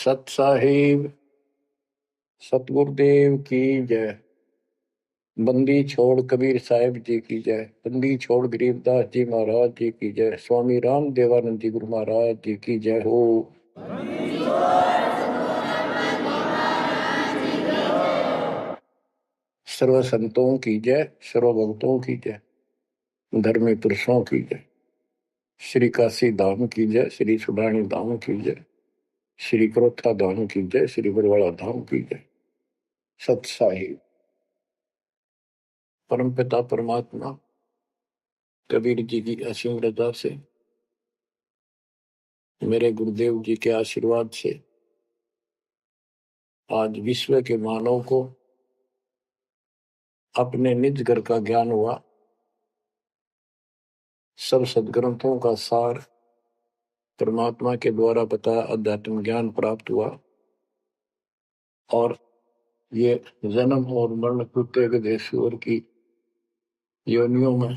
सत साहिब सतगुरुदेव की जय। बंदी छोड़ कबीर साहिब जी की जय। बंदी छोड़ गरीबदास जी महाराज जी की जय। स्वामी राम देवानंद जी गुरु महाराज जी की जय हो। सर्व संतों की जय, सर्व भक्तों की जय, धर्मी पुरुषों की जय। श्री काशी धाम की जय, श्री सुडानी धाम की जय, श्री क्रोथा धाम की जय, श्री बरवाड़ा धाम की जय। सत साहिब परमपिता परमात्मा कबीर जी की असीम रजा से, मेरे गुरुदेव जी के आशीर्वाद से आज विश्व के मानव को अपने निज घर का ज्ञान हुआ। सब सदग्रंथों का सार परमात्मा के द्वारा बताया अध्यात्म ज्ञान प्राप्त हुआ और ये जन्म और मरण प्रत्येक देशवर की योनियों में,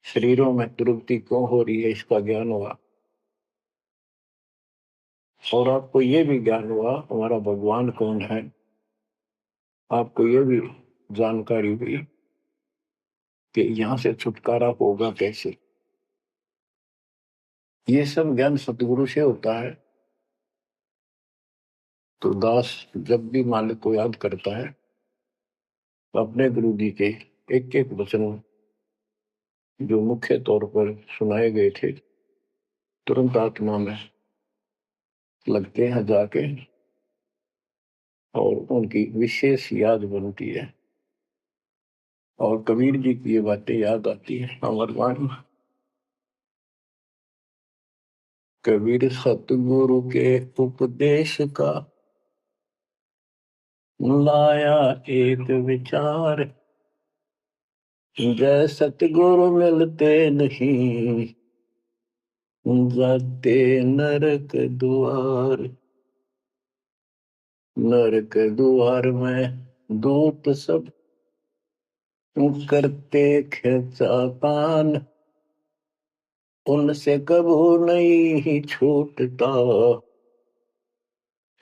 शरीरों में दुर्गति क्यों हो रही है, इसका ज्ञान हुआ। और आपको ये भी ज्ञान हुआ हमारा भगवान कौन है। आपको ये भी जानकारी हुई कि यहां से छुटकारा होगा कैसे। ये सब ज्ञान सतगुरु से होता है। तो दास जब भी मालिक को याद करता है तो अपने गुरु जी के एक एक वचन जो मुख्य तौर पर सुनाए गए थे तुरंत आत्मा में लगते हैं जाके और उनकी विशेष याद बनती है और कबीर जी की ये बातें याद आती है। अमरवाणी कबीर सतगुरु के उपदेश का लाया एक विचार, जय सतगुरु मिलते नहीं जाते नरक द्वार। नरक द्वार में दूत सब करते खिंचातान, उनसे कबू नहीं छूटता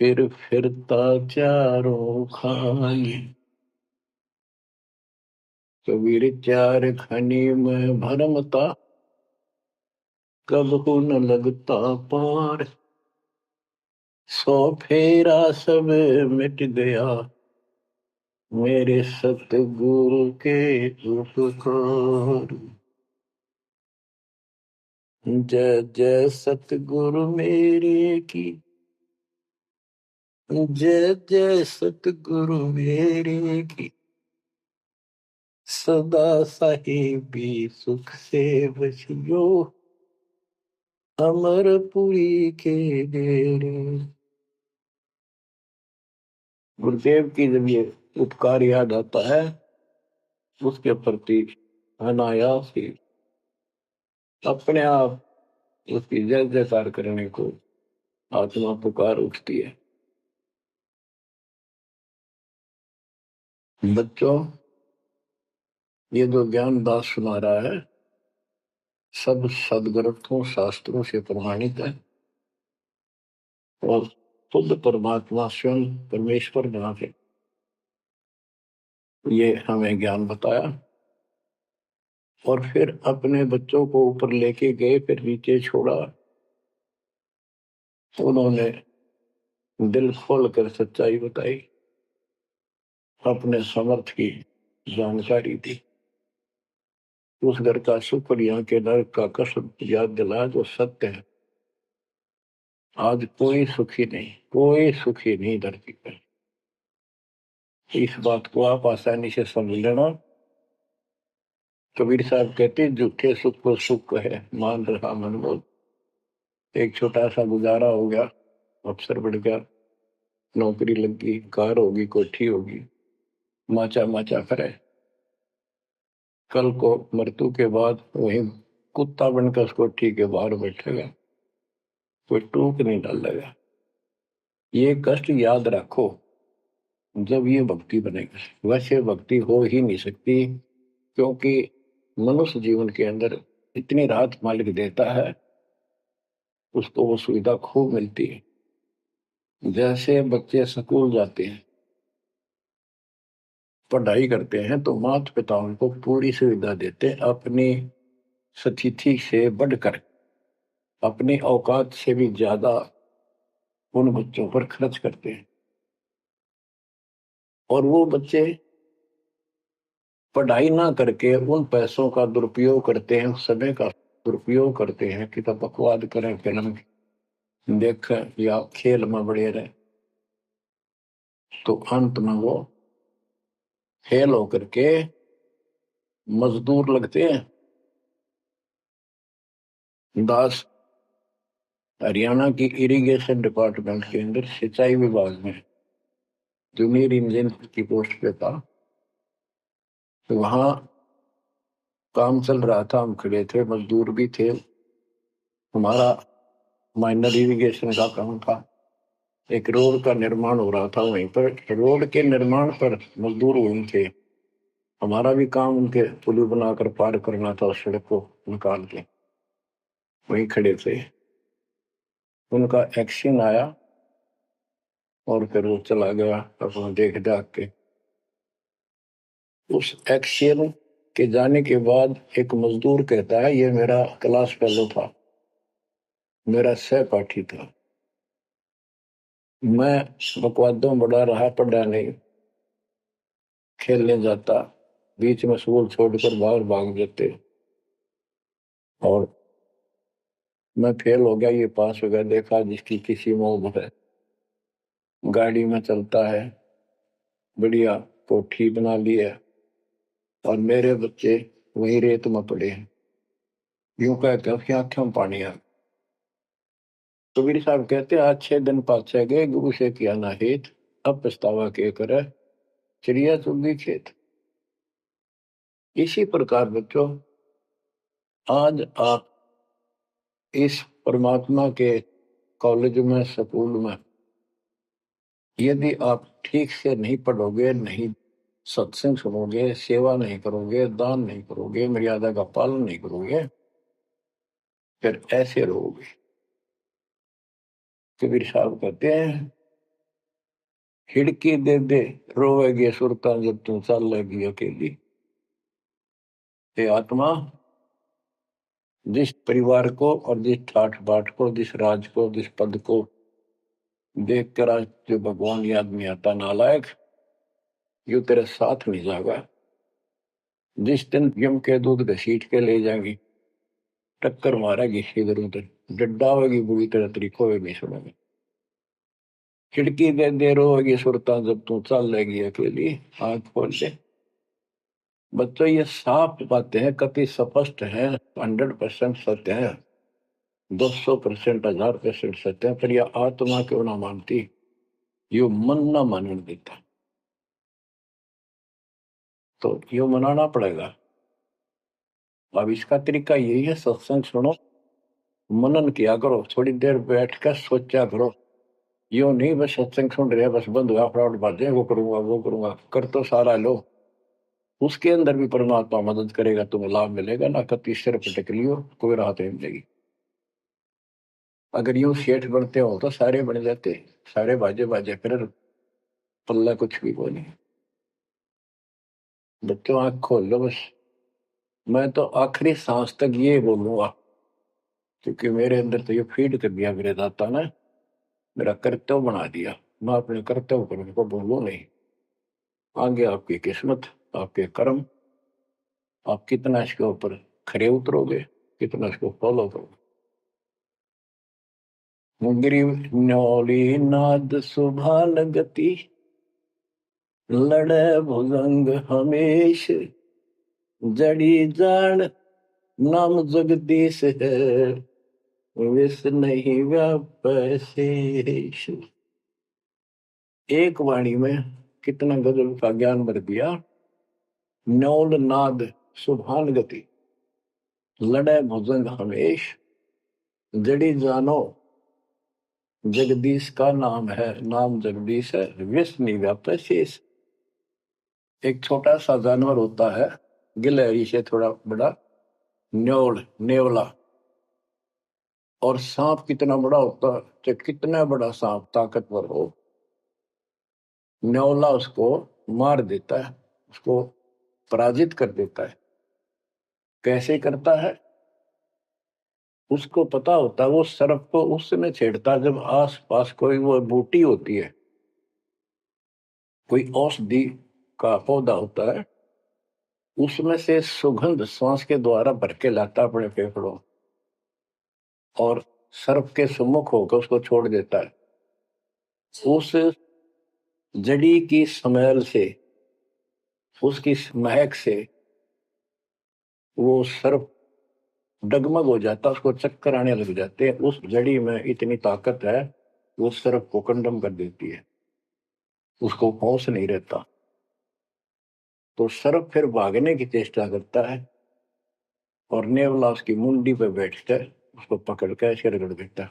फिर फिरता चारों खाई। कबीर चार खनी में भरमता, कबहू न लगता पार। सौ फेरा सब मिट गया मेरे सतगुरु के उपकार। जय जय सतगुरु मेरे की, जय जय सतगुरु मेरे की। सदा साहिबी सुख से बसियो अमरपुरी के डेरे। गुरुदेव की जब ये उपकार याद आता है उसके प्रति अनायास ही अपने आप उसकी जय जयकार करने को आत्मा पुकार उठती है। बच्चों, ये जो ज्ञान दास सुना रहा है सब सदग्रंथों शास्त्रों से प्रमाणित है और खुद परमात्मा स्वयं परमेश्वर जहाँ से ये हमें ज्ञान बताया और फिर अपने बच्चों को ऊपर लेके गए, फिर नीचे छोड़ा। उन्होंने दिल खोल कर सच्चाई बताई, अपने समर्थ की जानकारी दी। उस घर का सुख और यहाँ के नरक का कष्ट याद दिलाया जो सत्य है। आज कोई सुखी नहीं, कोई सुखी नहीं धरती पर। इस बात को आप आसानी से समझ लेना। कबीर साहब कहते झूठे सुख को सुख है मान रहा मनमोल। एक छोटा सा गुजारा हो गया, अफसर बढ़ गया, नौकरी लग गई, कार होगी, कोठी होगी, माचा माचा करे। कल को मृत्यु के बाद वही कुत्ता बनकर उस कोठी के बाहर बैठेगा, कोई टूक नहीं डालेगा। ये कष्ट याद रखो जब ये भक्ति बनेगी। वैसे भक्ति हो ही नहीं सकती क्योंकि मनुष्य जीवन के अंदर इतनी राहत मालिक देता है, उसको वो सुविधा खूब मिलती है। जैसे बच्चे स्कूल जाते हैं, पढ़ाई करते हैं, तो माता पिता उनको पूरी सुविधा देते हैं, अपनी स्थिति से बढ़कर, अपनी औकात से भी ज्यादा उन बच्चों पर खर्च करते हैं। और वो बच्चे पढ़ाई ना करके उन पैसों का दुरुपयोग करते हैं, उस समय का दुरुपयोग करते हैं कि तब बकवाद करें, फिल्म देखें या खेल में बढ़े रहे। तो अंत में वो फेल होकर के मजदूर लगते हैं। दास हरियाणा की इरिगेशन डिपार्टमेंट के अंदर सिंचाई विभाग में जूनियर इंजीनियर की पोस्ट पे था। तो वहां काम चल रहा था, हम खड़े थे, मजदूर भी थे। हमारा माइनर इरिगेशन का काम था। एक रोड का निर्माण हो रहा था वहीं पर। रोड के निर्माण पर मजदूर वहीं थे। हमारा भी काम उनके पुल बनाकर पार करना था, सड़क को निकाल के। वहीं खड़े थे, उनका एक्शन आया और फिर वो चला गया अपना देख दाख के। उस एक्शन के जाने के बाद एक मजदूर कहता है, ये मेरा क्लास फेलो था, मेरा सहपाठी था, मैं बकवादों में बड़ा रहा, पढ़ा नहीं, खेलने जाता, बीच में स्कूल छोड़कर बाहर भाग जाते, और मैं फेल हो गया, ये पास हो गया। देखा जिसकी किसी मौज है, गाड़ी में चलता है, बढ़िया कोठी बना ली है, और मेरे बच्चे वही रेत में पड़े हैं। यूं कहकर उसकी आंखों में पानी आ। कबीर साहब कहते हैं, आज 6 दिन पाछे गए, गुरु से किया ना हित, अब पछतावा के करे, चिड़िया चुगी खेत। इसी प्रकार बच्चों, आज आप इस परमात्मा के कॉलेज में, स्कूल में, यदि आप ठीक से नहीं पढ़ोगे, नहीं सत्संग सुनोगे, सेवा नहीं करोगे, दान नहीं करोगे, मर्यादा का पालन नहीं करोगे, फिर ऐसे रहोगे। कबीर साहब कहते हैं, खिड़की दे दे रोवेगी सुरता जब तू चल लेगी अकेली। हे आत्मा, जिस परिवार को और जिस ठाठ बाट को, जिस राज को, जिस पद को देख कर आज जो भगवान याद नहीं आता, नालायक, यू तेरे साथ नहीं जाएगा। जिस दिन यम के दूध घसीट के ले जाएंगी, टक्कर मारेगी इधर उधर, डड्डा होगी बुरी तरह तरीको होगी सुनेगी। खिड़की दे रोगी सुरता जब तू चल लेगी अकेली, आंख खोल ले। बच्चों, ये साफ बातें हैं, कति स्पष्ट है, 100% सत्य है, 200%, 1000% सत्य है, पर यह आत्मा क्यों ना मानती, यो मन ना मानने देता। तो यो मनाना पड़ेगा। अब इसका तरीका यही है, सत्संग सुनो, मनन किया करो, थोड़ी देर बैठ कर सोचा करो। यो नहीं बस सत्संग सुन रहे, बस बंद हुआ फटाफट बातें, वो करूंगा वो करूंगा, कर तो सारा लो। उसके अंदर भी परमात्मा मदद करेगा, तुम्हें लाभ मिलेगा ना, कति सिर पटक लियो, कोई राहत नहीं मिलेगी। अगर यूं सेठ बनते हो तो सारे बन जाते, सारे बाजे बाजे, फिर पल्ला कुछ भी कोई नहीं। बच्चों, आंख खोल लो बस। मैं तो आखिरी सांस तक ये बोलूंगा, क्योंकि मेरे अंदर तो ये फीड कर दिया मेरे दाता ने, मेरा कर्तव्य बना दिया। मैं अपने कर्तव्य पर उनको बोलूं नहीं। आगे आपकी किस्मत, आपके कर्म, आप कितना इसके ऊपर खरे उतरोगे, कितना इसको फॉलो करोगे। गिरिव न्योली नाद सुभान गति, लड़े भुजंग हमेश, जड़ी जान नाम जगदीश है, विष नहीं व्यापै शेष। एक वाणी में कितना गजल का ज्ञान भर दिया। न्योल नाद सुभान गति, लड़े भुजंग हमेश, जड़ी जानो जगदीश का नाम है, नाम जगदीश है, विष नहीं व्यापै शेष। एक छोटा सा जानवर होता है, गिलहरी से थोड़ा बड़ा, न्योल, नेवला। और सांप कितना बड़ा होता है, चाहे कितना बड़ा सांप ताकतवर हो, न्योला उसको मार देता है, उसको पराजित कर देता है। कैसे करता है? उसको पता होता है वो सर्प को उस समय छेड़ता जब आस पास कोई वो बूटी होती है, कोई औषधि का पौधा होता है, उसमें से सुगंध श्वास के द्वारा भर के लाता अपने फेफड़ों और सर्प के सम्मुख होकर उसको छोड़ देता है। उस जड़ी की स्मेल से, उसकी महक से वो सर्प डगमग हो जाता, उसको चक्कर आने लग जाते हैं। उस जड़ी में इतनी ताकत है, वो सर्प को कंडम कर देती है, उसको होश नहीं रहता। तो सर्प फिर भागने की चेष्टा करता है और नेवला उसकी मुंडी पे बैठकर उसको पकड़ कर ऐसे रगड़ देता है।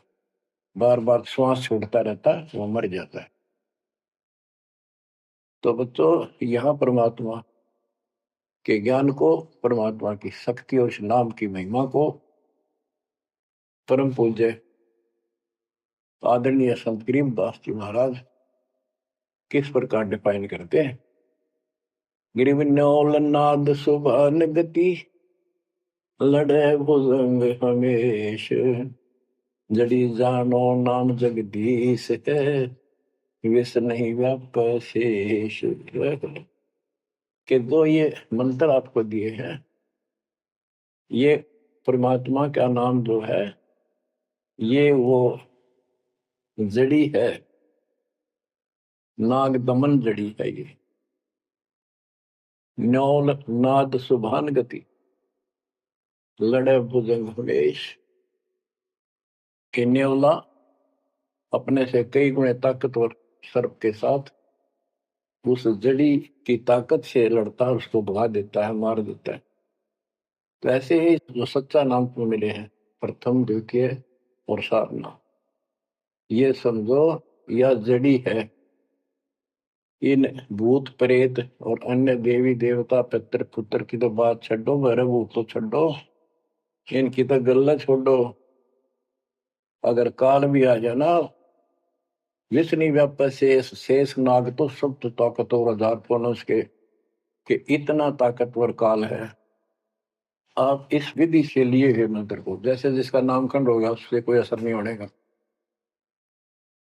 बार बार श्वास छोड़ता रहता है, वो मर जाता है। तो बच्चों, यहाँ परमात्मा के ज्ञान को, परमात्मा की शक्ति और उस नाम की महिमा को परम पूज्य आदरणीय संत गरीबदास जी महाराज किस प्रकार डिफाइन करते हैं। गिरिविन्योल नाद सुभान गति, लड़े भुजंग हमेश, जड़ी जानो नाम जगदीश है, विष नहीं व्याप शेष। के दो ये मंत्र आपको दिए हैं, ये परमात्मा का नाम जो है, ये वो जड़ी है, नाग दमन जड़ी है। ये न्योल नाद सुभान गति, लड़े भुजंग हमेश। कि न्योला अपने से कई गुणे ताकतवर सर्प के साथ उस जड़ी की ताकत से लड़ता है, उसको भगा देता है, मार देता है। तो ऐसे ही जो सच्चा नाम को मिले हैं, प्रथम, द्वितीय और सारना, ये समझो यह जड़ी है। इन भूत प्रेत और अन्य देवी देवता पितर पुत्र की तो बात छोड़ो, मेरे भूत तो छोड़ो, इनकी तो गल्ला छोड़ो। अगर काल भी आ जाए ना, विष्णु व्याप शेष, शेष नाग तो सब तो ताकतवर हजार पुरुष के, कि इतना ताकतवर काल है। आप इस विधि से लिए हुए मंत्र को, जैसे जिसका नामकरण होगा उससे कोई असर नहीं होने का।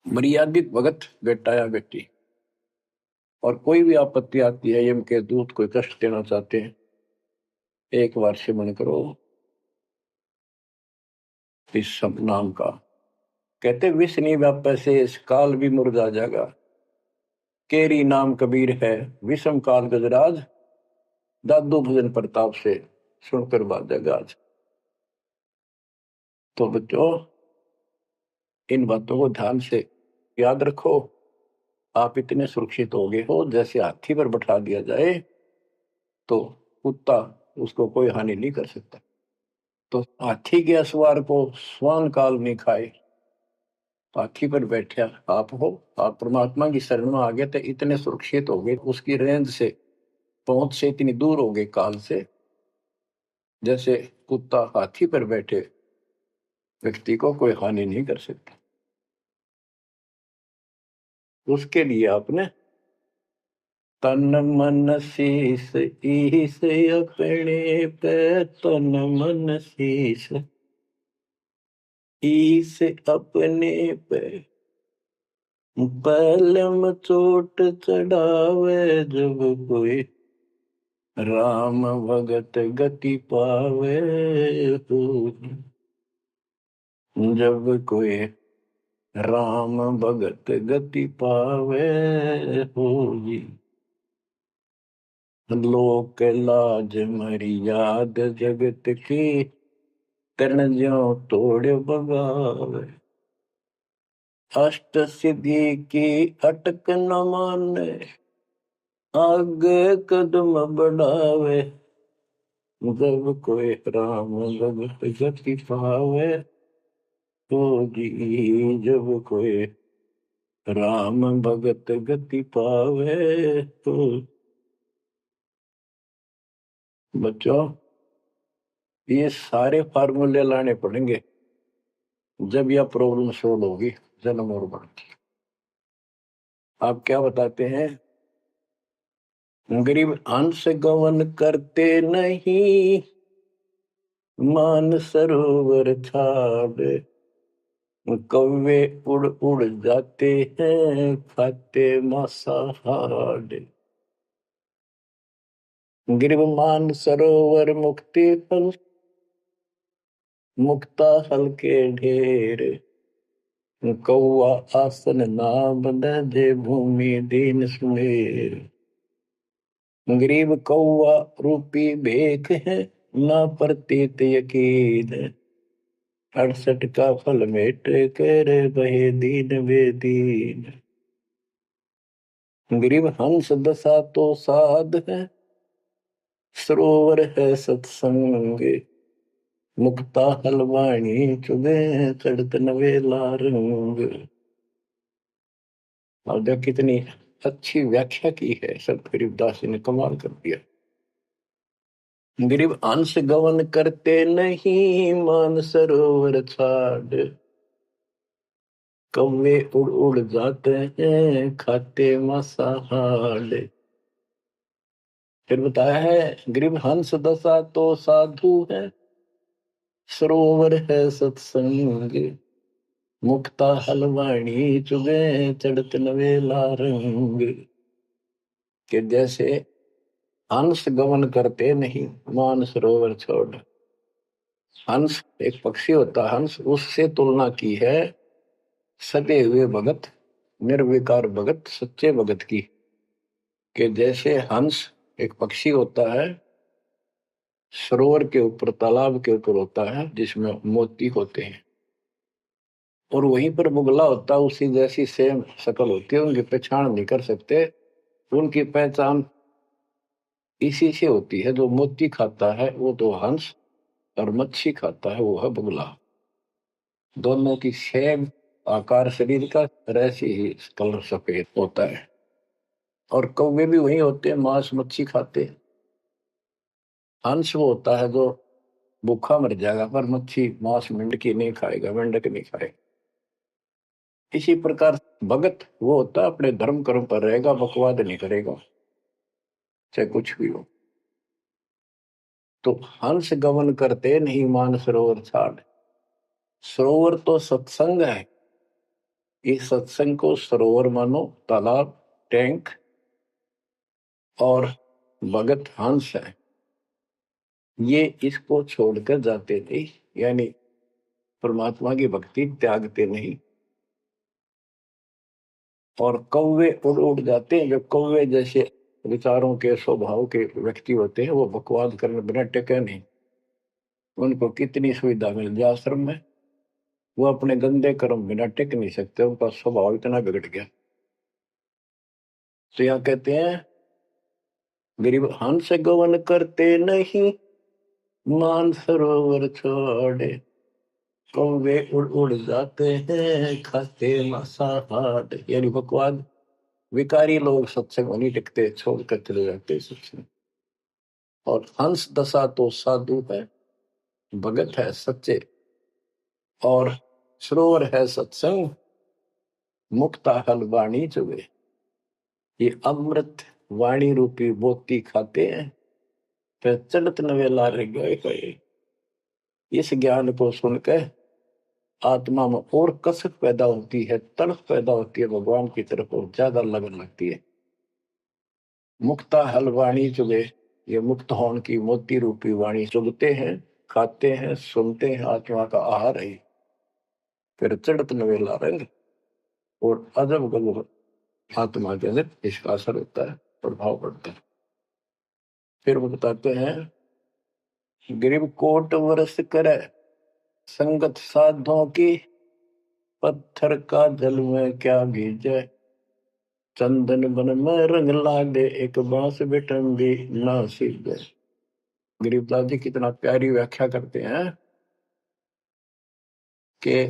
मर्यादित भगत बेटा या बेटी, और कोई भी आपत्ति आती है, यम के दूत कोई कष्ट देना चाहते हैं, एक बार सिमरण करो इस सब नाम का। कहते विष नहीं व्याप से इस काल भी मुरझा जाएगा, केरी नाम कबीर है, विषम काल गजराज, दादू भजन प्रताप से सुनकर बाजेगा आज। तो बच्चों, इन बातों को ध्यान से याद रखो। आप इतने सुरक्षित हो गए हो, जैसे हाथी पर बैठा दिया जाए तो कुत्ता उसको कोई हानि नहीं कर सकता। तो हाथी के असवार को स्वान काल नहीं खाए, हाथी पर बैठा आप हो, आप परमात्मा की शरण में आ गए तो इतने सुरक्षित हो गए, उसकी रेंज से, पहुंच से इतनी दूर हो गए काल से, जैसे कुत्ता हाथी पर बैठे व्यक्ति को कोई हानि नहीं कर सकता। उसके लिए आपने तन मन शीस ईस अपने पे, तन मन शीस ईस अपने पे, पलम चोट चढ़ावे जब कोई, राम भगत गति पावे हो। जब कोई राम भगत गति पावे हो, लोक लाज मर्याद जगत की, तरण ज्यों तोड़ बगावे। अष्ट सिद्धि की अटक न माने, आगे कदम बढ़ावे। जब कोई राम भगत गति पावे तो जी, जब कोई राम भगत गति पावे तो। बच्चों, ये सारे फार्मूले लाने पड़ेंगे जब यह प्रॉब्लम सोल्व होगी, जन्म और मृत्यु। आप क्या बताते हैं? गरीब हंस गवन करते नहीं, मान सरोवर छाड़, कौवे उड़ उड़ जाते हैं, खाते मांसाहार। गिरव मान सरोवर मुक्ति फल, मुक्ता हल के ढेर, कौआ आसन नाम दे भूमि दीन सुमेर। गरीब कौआ रूपी भेख है, ना प्रतीत यकीन, 68 का फल मेट कर बहे दीन बेदीन। गरीब हंस दशा तो साध है, सरोवर है सत्संग, मुक्ता हलवाणी चुगे चढ़त नवेला रंग। और देख कितनी अच्छी व्याख्या की है संत गरीबदास जी ने, कमाल कर दिया। गरीब अंश गवन करते नहीं, मान सरोवर छाड़, कौवे उड़ उड़ जाते हैं, खाते मांसाहार। फिर बताया है, गरीब हंस दशा तो साधु है, सरोवर है सत्संग, मुक्ता हलवाणी चुगे चढ़त नवेला रंग। कि जैसे हंस गमन करते नहीं, मान सरोवर छोड़। हंस एक पक्षी होता, हंस उससे तुलना की है सटे हुए भगत, निर्विकार भगत, सच्चे भगत की। कि जैसे हंस एक पक्षी होता है, सरोवर के ऊपर, तालाब के ऊपर होता है जिसमें मोती होते हैं, और वहीं पर मुगला होता है, उसी जैसी सेम शक्ल होती है, उनकी पहचान नहीं कर सकते। उनकी पहचान इसी से होती है, जो मोती खाता है वो तो हंस, और मच्छी खाता है वो है बगुला। दोनों की सेम आकार शरीर का, ऐसे ही कलर सफेद होता है। और कौवे भी वही होते हैं, मांस मच्छी खाते हैं। हंस वो होता है जो भूखा मर जाएगा, पर मच्छी मांस मेंढकी नहीं खाएगा, मेंढक नहीं खाएगा। इसी प्रकार भगत वो होता है अपने धर्म कर्म पर रहेगा, बकवाद नहीं करेगा, चाहे कुछ भी हो। तो हंस गमन करते नहीं, मान सरोवर छाड़। सरोवर तो सत्संग है, इस सत्संग को सरोवर मानो, तालाब, टैंक, और भगत हंस है, ये इसको छोड़कर जाते थे, यानी परमात्मा की भक्ति त्यागते नहीं। और कौवे उड़ उड़ जाते हैं, जो कौवे जैसे विचारों के स्वभाव के व्यक्ति होते हैं, वो बकवाद करने बिना टेके नहीं। उनको कितनी सुविधा मिल जाए आश्रम में, वो अपने गंदे कर्म बिना टिक नहीं सकते, उनका स्वभाव इतना बिगड़ गया। तो यहाँ कहते हैं, गरीब हंस गवन करते नहीं, मान सरोवर छोड़े, कौवे उड़ उड़ जाते हैं, खाते मांसाहार। यानी बकवाद, विकारी लोग सत्संग नहीं टिकते, छोड़कर चले जाते सत्संग। और हंस दशा तो साधु है, भगत है सच्चे, और सरोवर है सत्संग, मुक्ता हल वाणी चुगे। ये अमृत वाणी रूपी मोती खाते हैं, फिर चलत नवेला रह गए। इस ज्ञान को सुनकर आत्मा में और कसक पैदा होती है, तड़प पैदा होती है भगवान की तरफ, और ज्यादा लगन लगती है। मुक्ता हल वाणी चुगे, ये मुक्त होने की मोती रूपी वाणी चुगते हैं, खाते हैं, सुनते हैं, आत्मा का आहार है। फिर चढ़त नवेला रंग, और अजब गजब आत्मा के अंदर इसका असर होता है, प्रभाव पड़ता है। फिर वो बताते हैं, गरीब कोट वर्ष करे, संगत साधों की, पत्थर का जल में क्या भीजे, चंदन बन में रंग लागे, एक बांस बिटन भी ना सीधे। गरीबदास जी कितना प्यारी व्याख्या करते हैं कि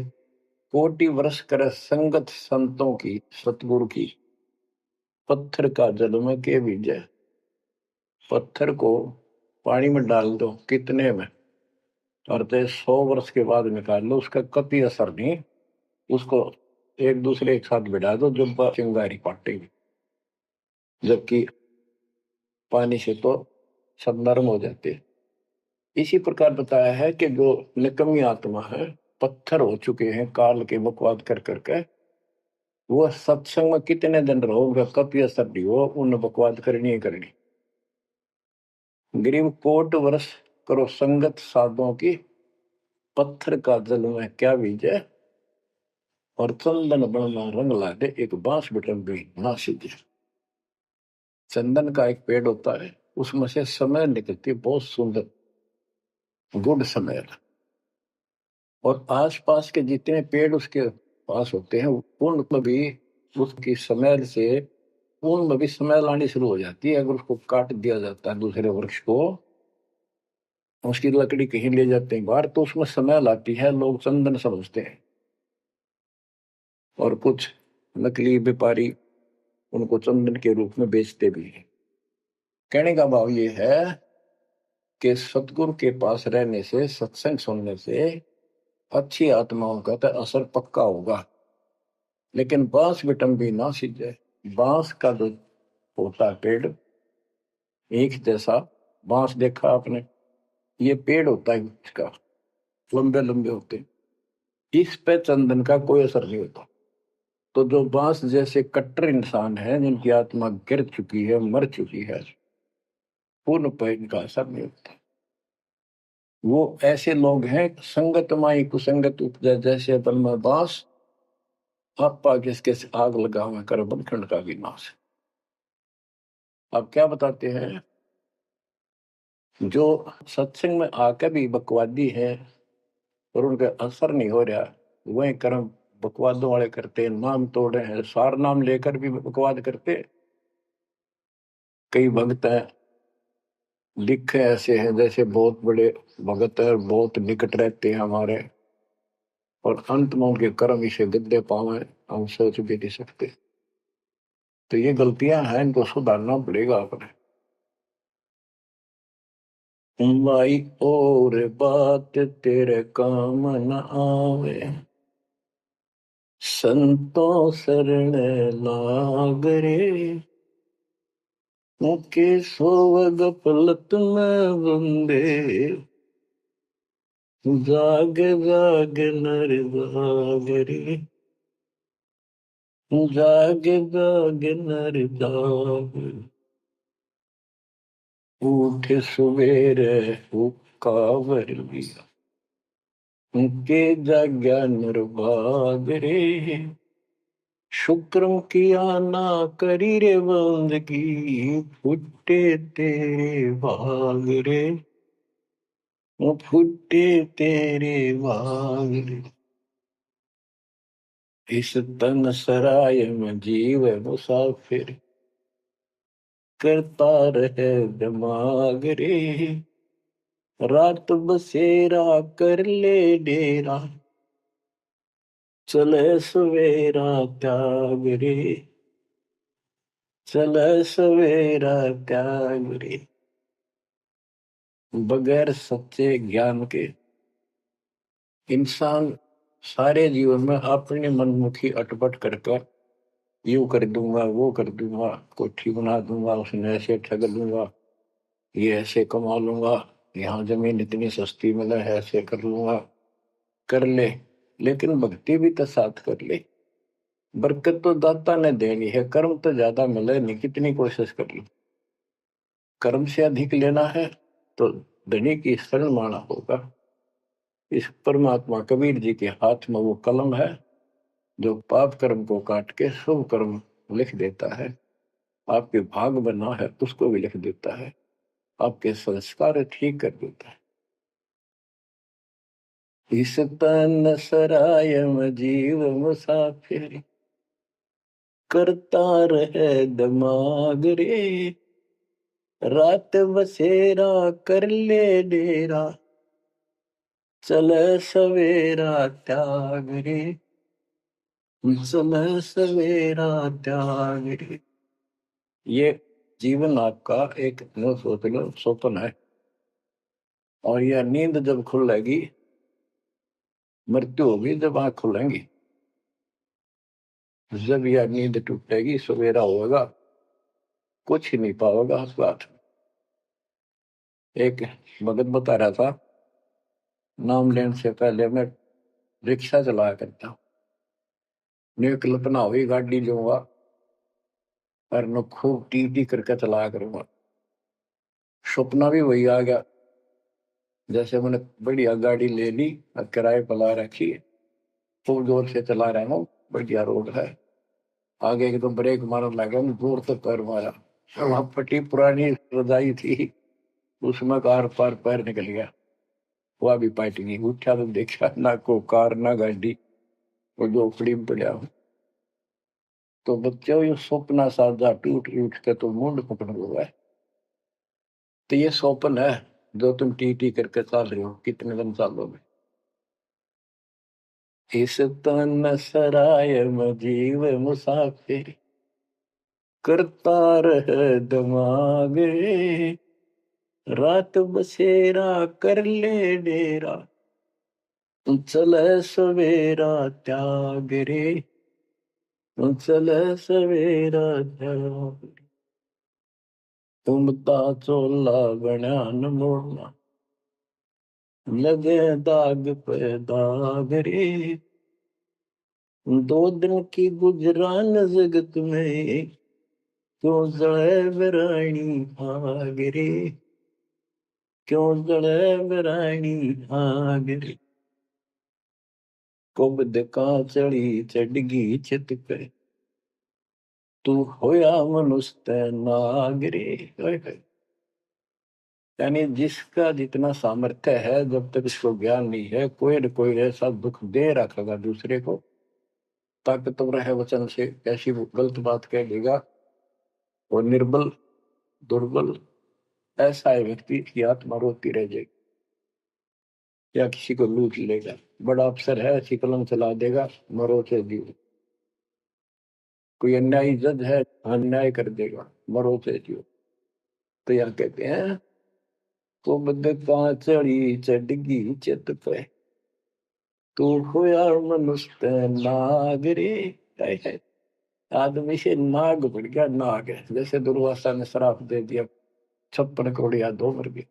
कोटि वर्ष कर संगत संतों की, सतगुरु की, पत्थर का जल में के भीजे। पत्थर को पानी में डाल दो कितने में, और 100 वर्ष के बाद निकाल लो, उसका कभी असर नहीं। उसको एक दूसरे के साथ बिठा दो, जब चिंगारी पाटेगी, जबकि पानी से तो सब नरम हो जाते हैं। इसी प्रकार बताया है कि जो निकम्मी आत्मा है, पत्थर हो चुके हैं काल के बकवाद कर करके, वो सत्संग में कितने दिन रहोगे, कभी असर नहीं हो, उन बकवाद करनी ही करनी। गरीब कोट वर्ष करो संगत साधुओं की, पत्थर का जल में क्या बीजे, और चंदन बन में रंग ला दे, एक बांस बिटम भी ना सीधे। चंदन का एक पेड़ होता है, उसमें से समय निकलती है बहुत सुंदर, गुड समय। और आसपास के जितने पेड़ उसके पास होते हैं, उनमें भी उसकी स्मेल से, उनमें भी स्मेल आनी शुरू हो जाती है। अगर उसको काट दिया जाता है दूसरे वृक्ष को, उसकी लकड़ी कहीं ले जाते हैं बाहर, तो उसमें स्मेल आती है, लोग चंदन समझते हैं। और कुछ नकली व्यापारी उनको चंदन के रूप में बेचते भी हैं। कहने का भाव ये है कि सतगुरु के पास रहने से, सत्संग सुनने से अच्छी आत्माओं का तो असर पक्का होगा। लेकिन बांस बिटम भी ना सीजे। बांस का जो होता है पेड़, एक जैसा बांस देखा आपने, ये पेड़ होता है इसका, लंबे लंबे होते हैं, इस पे चंदन का कोई असर नहीं होता। तो जो बांस जैसे कट्टर इंसान है, जिनकी आत्मा गिर चुकी है, मर चुकी है, पूर्ण पे इनका असर नहीं होता। वो ऐसे लोग हैं, संगत माई कुसंगत उपजे, जैसे बन में बांस, आपा किसके से आग लगा हुआ कर बनखंड का विनाश। आप क्या बताते हैं, जो सत्संग में आकर भी बकवादी है और उनका असर नहीं हो रहा, वही कर्म बकवादों वाले करते, नाम तोड़े हैं, सार नाम लेकर भी बकवाद करते। कई भक्त हैं, लिखे ऐसे हैं जैसे बहुत बड़े भगत है, बहुत निकट रहते हैं हमारे, और अंत में उनके कर्म इसे गद्दे पावे, हम सोच भी नहीं सकते। तो ये गलतियां हैं, इनको सुधारना पड़ेगा अपने। माई और बात तेरे काम न आवे, संतों शरण लाग रे, मुके सोवग पलत में बंदे, जाग जाग नर जाग रे, जाग जाग नर जाग, उठ सवेरे हुक्कावर लिया, उनके जाग्या नर भाग रे, शुक्रम किया ना करी रे बंदगी, फुटे तेरे भाग रे, वो फुटे तेरे भाग रे। इस तन सराय में जीव मुसाफिर, करता रहे दिमाग रे, रात बसेरा कर ले डेरा, चले सवेरा त्याग रे, चले सवेरा त्याग रे। बगैर सच्चे ज्ञान के इंसान सारे जीवन में अपनी मनमुखी अटपट करके, यूं कर दूंगा, वो कर दूंगा, कोठी बना दूंगा, उसने ऐसे ठग लूंगा, ये ऐसे कमा लूंगा, यहाँ जमीन इतनी सस्ती मिले है, ऐसे कर लूंगा, कर ले। लेकिन भक्ति भी तो साथ कर ले। बरकत तो दाता ने देनी है, कर्म तो ज्यादा मिले नहीं, कितनी कोशिश कर लो। कर्म से अधिक लेना है तो धनी की शरण माना होगा। इस परमात्मा कबीर जी के हाथ में वो कलम है, जो पाप कर्म को काट के शुभ कर्म लिख देता है। आपके भाग बना है उसको भी लिख देता है, आपके संस्कार ठीक कर देता है। इस तन सराय में जीव मुसाफिर, करता रहे दिमाग रे, रात बसेरा कर ले डेरा, चले सवेरा त्याग रे, चले सवेरा त्याग रे। ये जीवन आपका एक न सोच लो स्वप्न है, और यह नींद जब खुलेगी, मृत्यु होगी जब आंख खुलेंगी, जब यह नींद टूटेगी सवेरा होगा, कुछ ही नहीं पाओगा उस बात। एक भगत बता रहा था, नाम लेने से पहले मैं रिक्शा चलाया करता हूँ, ने कल्पना हुई गाड़ी लूंगा और मैं खूब टी टी करके चलाया करूंगा। सपना भी वही आ गया, जैसे मैंने बढ़िया गाड़ी ले ली और किराए पर ला रखी है, खूब जोर से चला रहा हूँ, बढ़िया रोड है, आगे एकदम ब्रेक मारने लगा, जोर से पैर मारा, वहां फटी पुरानी रजाई थी, उसमें कार पार पैर निकल गया, वह भी पार्टी नहीं उठा तो देखा ना को कार ना गाड़ी, वो झोपड़ी में पड़ा हूँ। तो बच्चों ये सपना साजा टूट टूट के तो मुंड पकड़ हुआ है। तो ये स्वप्न है जो तुम टी टी करके चल रहे हो, कितने दिन चलोगे। इस तन सराय में जीव मुसाफिर करता रहे दिमाग रे, रात बसेरा कर ले डेरा, चले सवेरा त्याग रे, चले सवेरा त्याग। तुम ता चोला बयान मोड़ना, लगे दाग पे दाग रे, दो दिन की गुजरान जगत में, क्यों जड़े बरानी आग रे, क्यों जड़े बरानी आग रे। कुबद का चढ़ी चढ़गी छित पे, तू होया मनुष्य नाग रे। यानी जिसका जितना सामर्थ्य है, जब तक इसको ज्ञान नहीं है, कोई न कोई ऐसा दुख दे रखेगा दूसरे को, ताकतवर है वचन से ऐसी गलत बात कह देगा, वो निर्बल दुर्बल ऐसा है व्यक्ति की आत्मा रोती रह जाएगी, या किसी को लूट लेगा। बड़ा अफसर है, ऐसी कलम चला देगा, मरो से जीव। कोई अन्यायी जज है, अन्याय कर देगा, मरो से जीव। तो यह कहते हैं, तो बदका चढ़ी चढ़गी चित पे, तू होया मनुष्य नाग रे। आदमी से नाग बढ़ गया, नाग है। जैसे दुर्वासा ने श्राप दे दिया, 56 करोड़ यादव मर गए।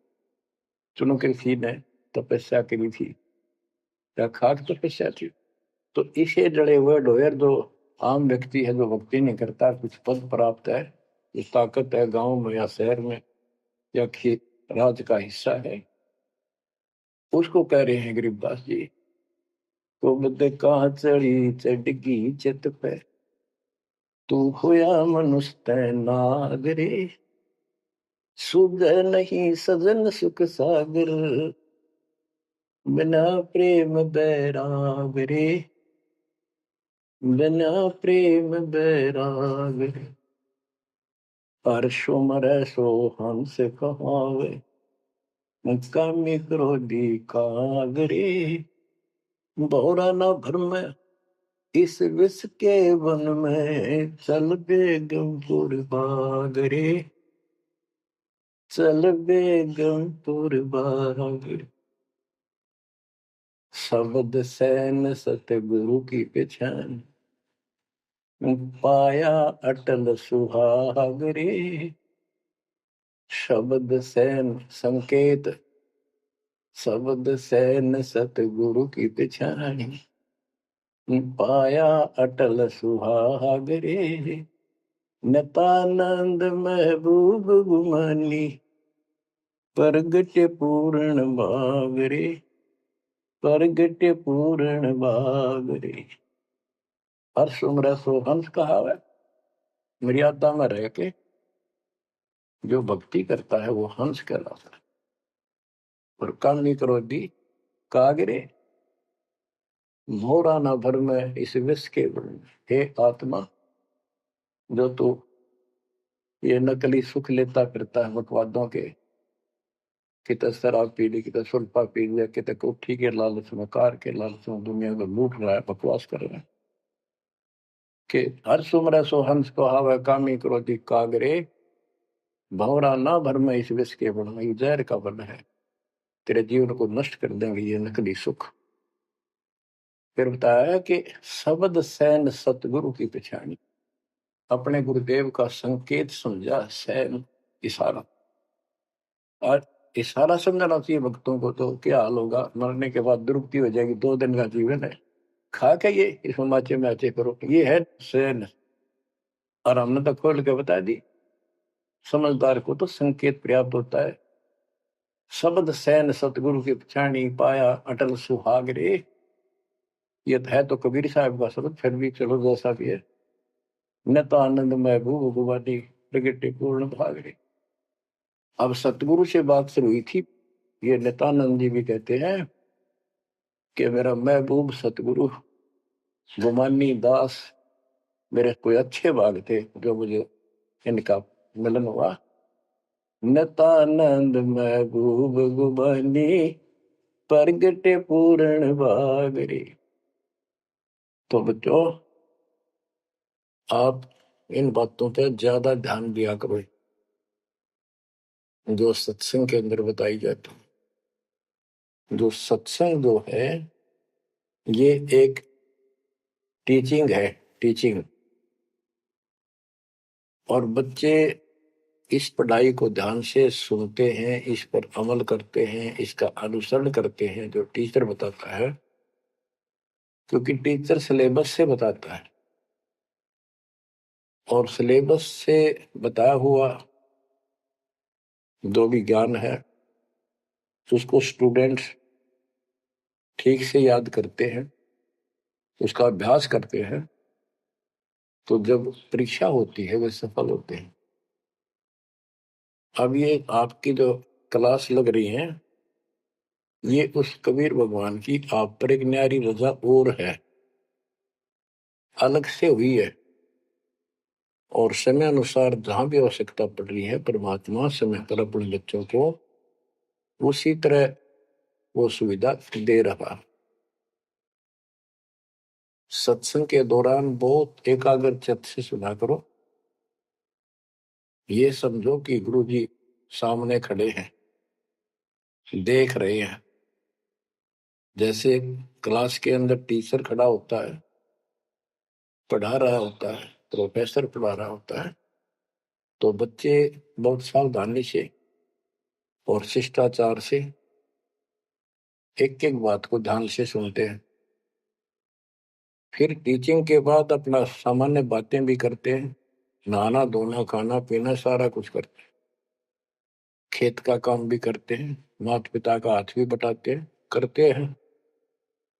चुनो कृषि ने तपस्या करी थी, या खाक तपस्या थी। तो इसे जड़े हुए ढोयर जो आम व्यक्ति है, जो भक्ति नहीं करता, कुछ पद प्राप्त है, जो ताकत है गांव में या शहर में या राज का हिस्सा है, उसको कह रहे हैं गरीबदास जी, तो बद कहाँ चढ़ी चढ़गी चित पे, तू होया मनुष्य नागरे, सुध नहीं सजन सुख सागर, बिना प्रेम बैराग रे, बिना प्रेम बैराग रे। हर्षो मरै सो हंस कहावे, कामी क्रोधी कागरे, बहुरा न भरम इस विष के वन में, चल बेगमपुर बाग रे, चल बेगमपुर बाग। शब्द सैन सतगुरु की पहचान, पाया अटल सुहाग रे। शब्द सैन संकेत, शब्द सैन सतगुरु की पहचान, पाया अटल सुहाग रे। नतानंद महबूब गुमानी, प्रगट पूर्ण भाग रे, प्रगट पूर्ण भाग रे। हर्ष उम्र सो हंस कहा है, मर्यादा में रह के जो भक्ति करता है वो हंस कहलाता है। और कामी क्रोधी कागरे, मोरा न भर में इस विष के गुण। हे आत्मा, जो तू ये नकली सुख लेता फिरता है मतवादों के, कितने शराब पी ली, कितने सुल्फा पी लिया, कितने कोठी के लालच में, कार के लालच में दुनिया को लूट रहा है, बकवास कर रहा है। कि हर सुमर सो हंस को हावे, कामी क्रोधी कागरे, भंवरा ना भर में इस विष के बन। ये जहर का बन है, तेरे जीवन को नष्ट कर देंगे ये नकली सुख। फिर बताया कि शब्द सैन सतगुरु की पहचानी, अपने गुरुदेव का संकेत समझा सैन इशारा। और इशारा समझना चाहिए भक्तों को, तो क्या हाल होगा, मरने के बाद दुर्गति हो जाएगी, 2 दिन का जीवन है, खा के ये इस माचे में आचे करो, ये है सैन। और हमने तो खोल के बता दी, समझदार को तो संकेत पर्याप्त होता है। शब्द सैन सतगुरु की पहचानी, पाया अटल सुहाग रे, ये है तो कबीर साहब का शब्द, फिर भी चलो जैसा भी है। न तो आनंद महबूब गुवानी प्रगटे पूर्ण भाग रे। अब सतगुरु से बात शुरू हुई थी, ये नित्यानंद जी भी कहते हैं कि मेरा महबूब सतगुरु गुमानी दास, मेरे कोई अच्छे भाग थे जो मुझे इनका मिलन हुआ। नित्यानंद महबूब गुमानी प्रगटे पूर्ण भाग रे। तो बच्चों, आप इन बातों पे ज्यादा ध्यान दिया करो जो सत्संग के अंदर बताई जाती है। जो सत्संग जो है, ये एक टीचिंग है, टीचिंग। और बच्चे इस पढ़ाई को ध्यान से सुनते हैं, इस पर अमल करते हैं, इसका अनुसरण करते हैं जो टीचर बताता है, क्योंकि टीचर सिलेबस से बताता है, और सिलेबस से बताया हुआ जो भी ज्ञान है उसको स्टूडेंट्स ठीक से याद करते हैं, उसका अभ्यास करते हैं, तो जब परीक्षा होती है वे सफल होते हैं। अब ये आपकी जो क्लास लग रही है, ये उस कबीर भगवान की आप पर एक न्यारी रजा और है, अलग से हुई है। और समय अनुसार जहां भी आवश्यकता पड़ रही है, परमात्मा समय पर अपने बच्चों को उसी तरह वो सुविधा दे रहा। सत्संग के दौरान बहुत एकाग्रचित्त से सुना करो, ये समझो कि गुरु जी सामने खड़े हैं, देख रहे हैं। जैसे क्लास के अंदर टीचर खड़ा होता है, पढ़ा रहा होता है, प्रोफेसर पढ़ा रहा होता है, तो बच्चे बहुत सावधानी से और शिष्टाचार से एक एक बात को ध्यान से सुनते हैं। फिर टीचिंग के बाद अपना सामान्य बातें भी करते हैं, नहाना धोना खाना पीना सारा कुछ करते हैं, खेत का काम भी करते हैं, माता पिता का हाथ भी बटाते हैं, करते हैं।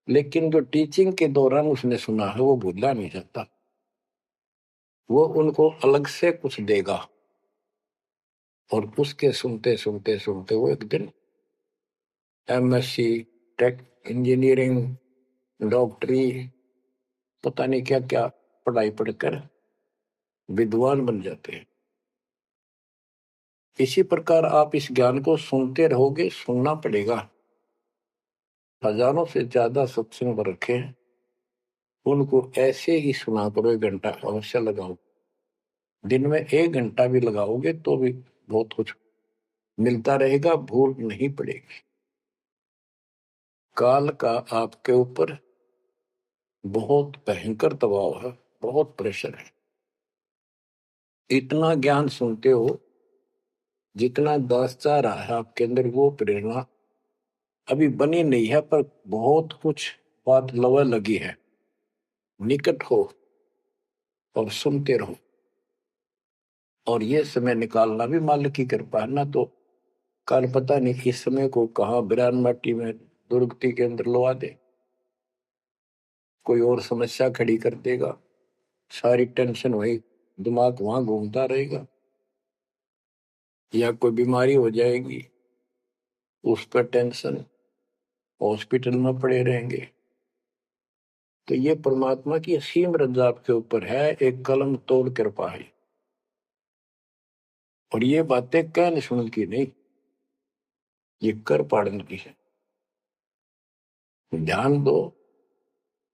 लेकिन जो टीचिंग के दौरान उसने सुना है वो भूलना नहीं चाहता, वो उनको अलग से कुछ देगा। और उसके सुनते सुनते सुनते वो एक दिन एमएससी, टेक, इंजीनियरिंग, डॉक्टरी, पता नहीं क्या क्या पढ़ाई पढ़कर विद्वान बन जाते हैं। इसी प्रकार आप इस ज्ञान को सुनते रहोगे, सुनना पड़ेगा। हजारों से ज्यादा सत्संग रखे हैं, उनको ऐसे ही सुना करो, 1 घंटा अवश्य लगाओ। दिन में 1 घंटा भी लगाओगे तो भी बहुत कुछ मिलता रहेगा, भूल नहीं पड़ेगी। काल का आपके ऊपर बहुत भयंकर दबाव है, बहुत प्रेशर है। इतना ज्ञान सुनते हो, जितना दास चाह रहा है आपके अंदर, वो प्रेरणा अभी बनी नहीं है, पर बहुत कुछ बात लवा लगी है। निकट हो और सुनते रहो। और ये समय निकालना भी मालिक की कृपा है ना, तो कल पता नहीं इस समय को कहाँ बिरान माटी में दुर्गति के अंदर लवा दे, कोई और समस्या खड़ी कर देगा, सारी टेंशन वही, दिमाग वहां घूमता रहेगा, या कोई बीमारी हो जाएगी उस पर टेंशन, हॉस्पिटल में पड़े रहेंगे। तो ये परमात्मा की असीम रजा आपके ऊपर है, एक कलम तोड़ कृपा है। और ये बातें कहने सुन की नहीं, ये कर पाड़न की है। ध्यान दो,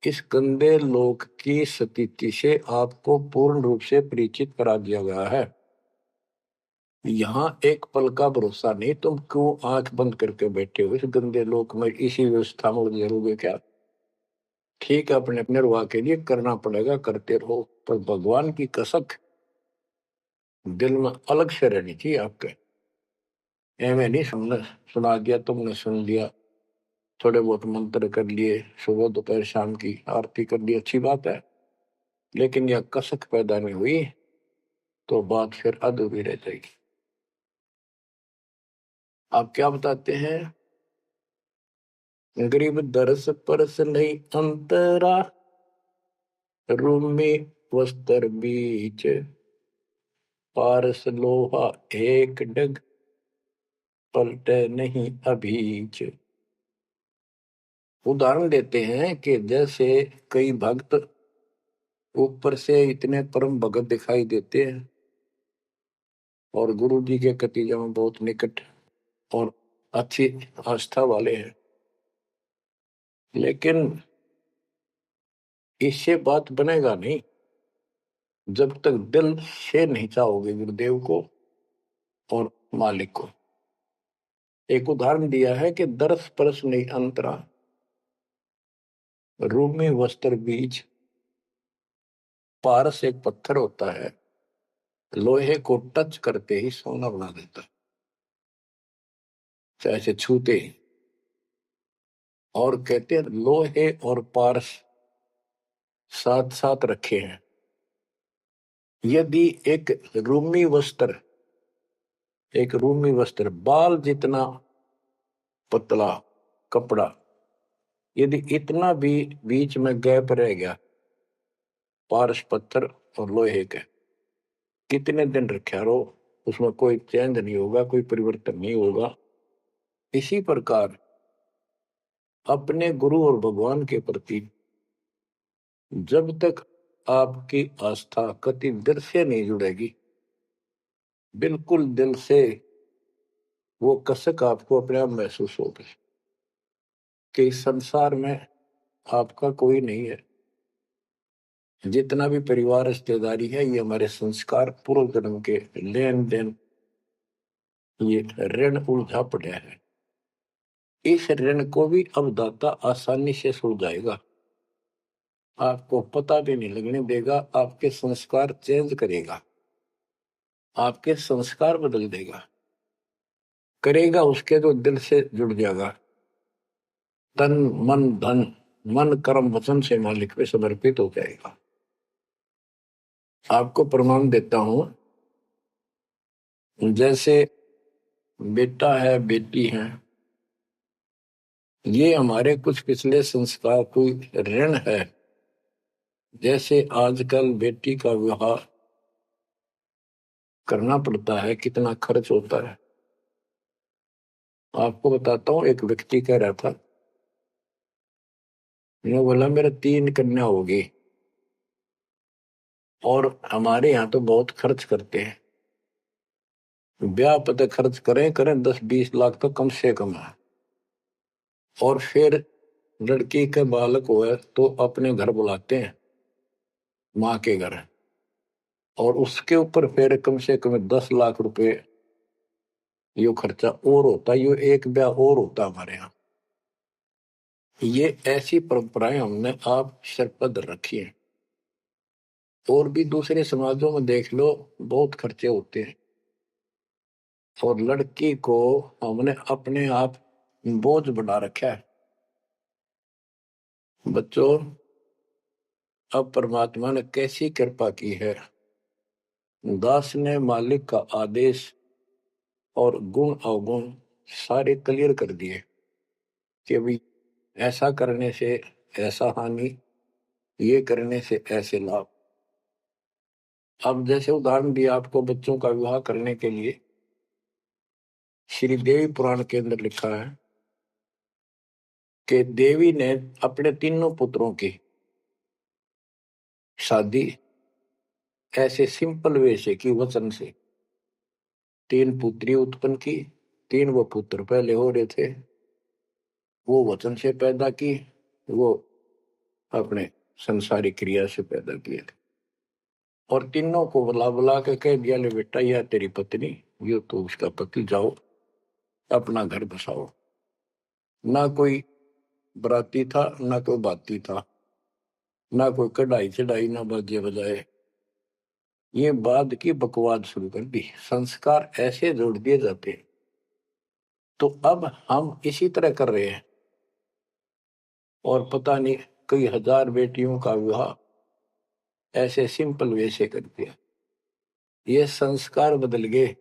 इस गंदे लोक की स्थिति से आपको पूर्ण रूप से परिचित करा दिया गया है। यहाँ एक पल का भरोसा नहीं, तुम क्यों आंख बंद करके बैठे हो इस गंदे लोक में, इसी व्यवस्था में उलझे रहोगे क्या? ठीक है, अपने निर्वाह के लिए करना पड़ेगा, करते रहो, पर भगवान की कसक दिल में अलग से रहनी चाहिए आपके। एवं नहीं सुना दिया, तुमने सुन लिया, थोड़े बहुत मंत्र कर लिए, सुबह दोपहर शाम की आरती कर ली, अच्छी बात है, लेकिन यह कसक पैदा नहीं हुई तो बात फिर अधूरी रह जाएगी। आप क्या बताते हैं? गरीब दरस परस नहीं अंतरा, रूमी वस्त्र बीच, पारस लोहा एक डग, पलटे नहीं अभीच। उदाहरण देते हैं कि जैसे कई भक्त ऊपर से इतने परम भगत दिखाई देते हैं और गुरु जी के कतीजा में बहुत निकट और अच्छी आस्था वाले हैं, लेकिन इससे बात बनेगा नहीं जब तक दिल से नहीं चाहोगे गुरुदेव को और मालिक को। एक उदाहरण दिया है कि दरस परस नहीं अंतरा, रूमी वस्त्र बीच। पारस एक पत्थर होता है, लोहे को टच करते ही सोना बना देता है, चाहे से छूते ही। और कहते हैं लोहे और पारस साथ साथ रखे हैं। यदि एक रूमी वस्त्र बाल जितना पतला कपड़ा, यदि इतना भी बीच में गैप रह गया पारस पत्थर और लोहे के, कितने दिन रखा रहो उसमें कोई चेंज नहीं होगा, कोई परिवर्तन नहीं होगा। इसी प्रकार अपने गुरु और भगवान के प्रति जब तक आपकी आस्था कति दिल से नहीं जुड़ेगी, बिल्कुल दिल से, वो कसक आपको अपने आप महसूस होगी कि इस संसार में आपका कोई नहीं है। जितना भी परिवार रिश्तेदारी है, ये हमारे संस्कार पूर्व जन्म के लेन देन, ये ऋण उलझा पड़ा है। इस ऋण को भी अब दाता आसानी से सुलझाएगा, आपको पता भी नहीं लगने देगा, आपके संस्कार चेंज करेगा, आपके संस्कार बदल देगा, करेगा उसके जो दिल से जुड़ जाएगा। तन मन धन, मन कर्म वचन से मालिक पे समर्पित हो जाएगा। आपको प्रमाण देता हूं, जैसे बेटा है बेटी है, ये हमारे कुछ पिछले संस्कार कोई ऋण है। जैसे आजकल बेटी का विवाह करना पड़ता है, कितना खर्च होता है। आपको बताता हूँ, एक व्यक्ति कह रहा था, मैं बोला मेरा 3 कन्या होगी और हमारे यहाँ तो बहुत खर्च करते हैं, ब्याह पता खर्च करें करें 10-20 लाख तो कम से कम है। और फिर लड़की के बालक हुए तो अपने घर बुलाते हैं, माँ के घर, और उसके ऊपर फिर कम से कम 10 लाख रुपए यो खर्चा और होता, यो एक ब्याह और होता हमारे यहाँ। ये ऐसी परंपराएं हमने आप सिर पर रखी है। और भी दूसरे समाजों में देख लो, बहुत खर्चे होते हैं, और लड़की को हमने अपने आप बोझ बना रखा है। बच्चों, अब परमात्मा ने कैसी कृपा की है, दास ने मालिक का आदेश और गुण अवगुण सारे क्लियर कर दिए कि भाई ऐसा करने से ऐसा हानि, ये करने से ऐसे लाभ। अब जैसे उदाहरण दिया आपको बच्चों का विवाह करने के लिए, श्री देवी पुराण के अंदर लिखा है कि देवी ने अपने तीनों पुत्रों की शादी ऐसे सिंपल वे से की, वचन से। 3 पुत्री उत्पन्न की, 3 वो पुत्र पहले हो रहे थे, वो वचन से पैदा की, वो अपने संसारिक क्रिया से पैदा किए थे। और तीनों को बुला बुला के कह दिया, ले बेटा यह तेरी पत्नी, ये तो उसका पति, जाओ अपना घर बसाओ। ना कोई बराती था ना कोई बाती था, ना कोई कढ़ाई चढ़ाई, ना बाजे बजाए। ये बाद की बकवाद शुरू कर दी, संस्कार ऐसे जोड़ दिए जाते हैं। तो अब हम इसी तरह कर रहे हैं, और पता नहीं कई हजार बेटियों का विवाह ऐसे सिंपल वे से कर दिया। ये संस्कार बदल गए,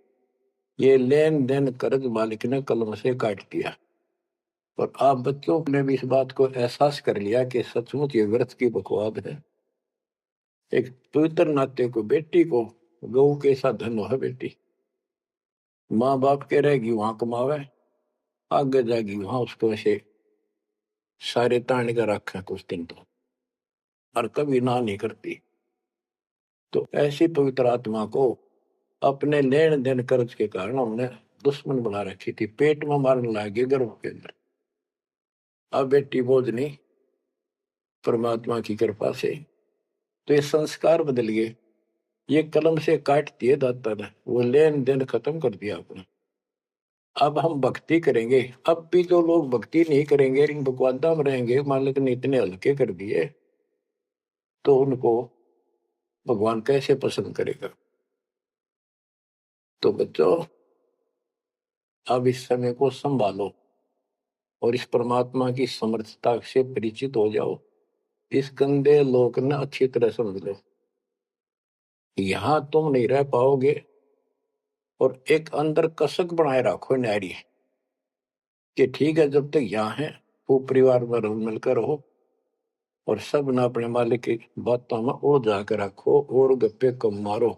ये लेन देन कर्ज मालिक ने कलम से काट दिया। और आप बच्चों ने भी इस बात को एहसास कर लिया कि सचमुच ये व्यर्थ की बकवाद है। एक पवित्र नाते को, बेटी को गऊ के साथ धन है बेटी, माँ बाप के रहेगी वहां कमावे, आगे जाएगी वहां उसको ऐसे सारे ताने का रखे कुछ दिन तो, और कभी ना नहीं करती। तो ऐसी पवित्र आत्मा को अपने लेन देन कर्ज के कारण हमने दुश्मन बना रखी थी, पेट में मारने लगे गर्भ के अंदर। अब बेटी बोझ नहीं, परमात्मा की कृपा से तो ये संस्कार बदल गए। ये कलम से काट दिए दाता ने, वो लेन देन खत्म कर दिया आपने। अब हम भक्ति करेंगे। अब भी जो लोग भक्ति नहीं करेंगे, इन बकवादा में रहेंगे, मालिक ने इतने हल्के कर दिए, तो उनको भगवान कैसे पसंद करेगा। तो बच्चों, अब इस समय को संभालो और इस परमात्मा की समर्थता से परिचित हो जाओ। इस गंदे लोक ने अच्छी तरह समझ लो, यहां तुम नहीं रह पाओगे। और एक अंदर कसक बनाए रखो न्यारी, कि ठीक है जब तक यहाँ है वो परिवार में रल मिलकर रहो, और सब ना अपने मालिक की बातों में ओ जाकर रखो, और गप्पे कम मारो।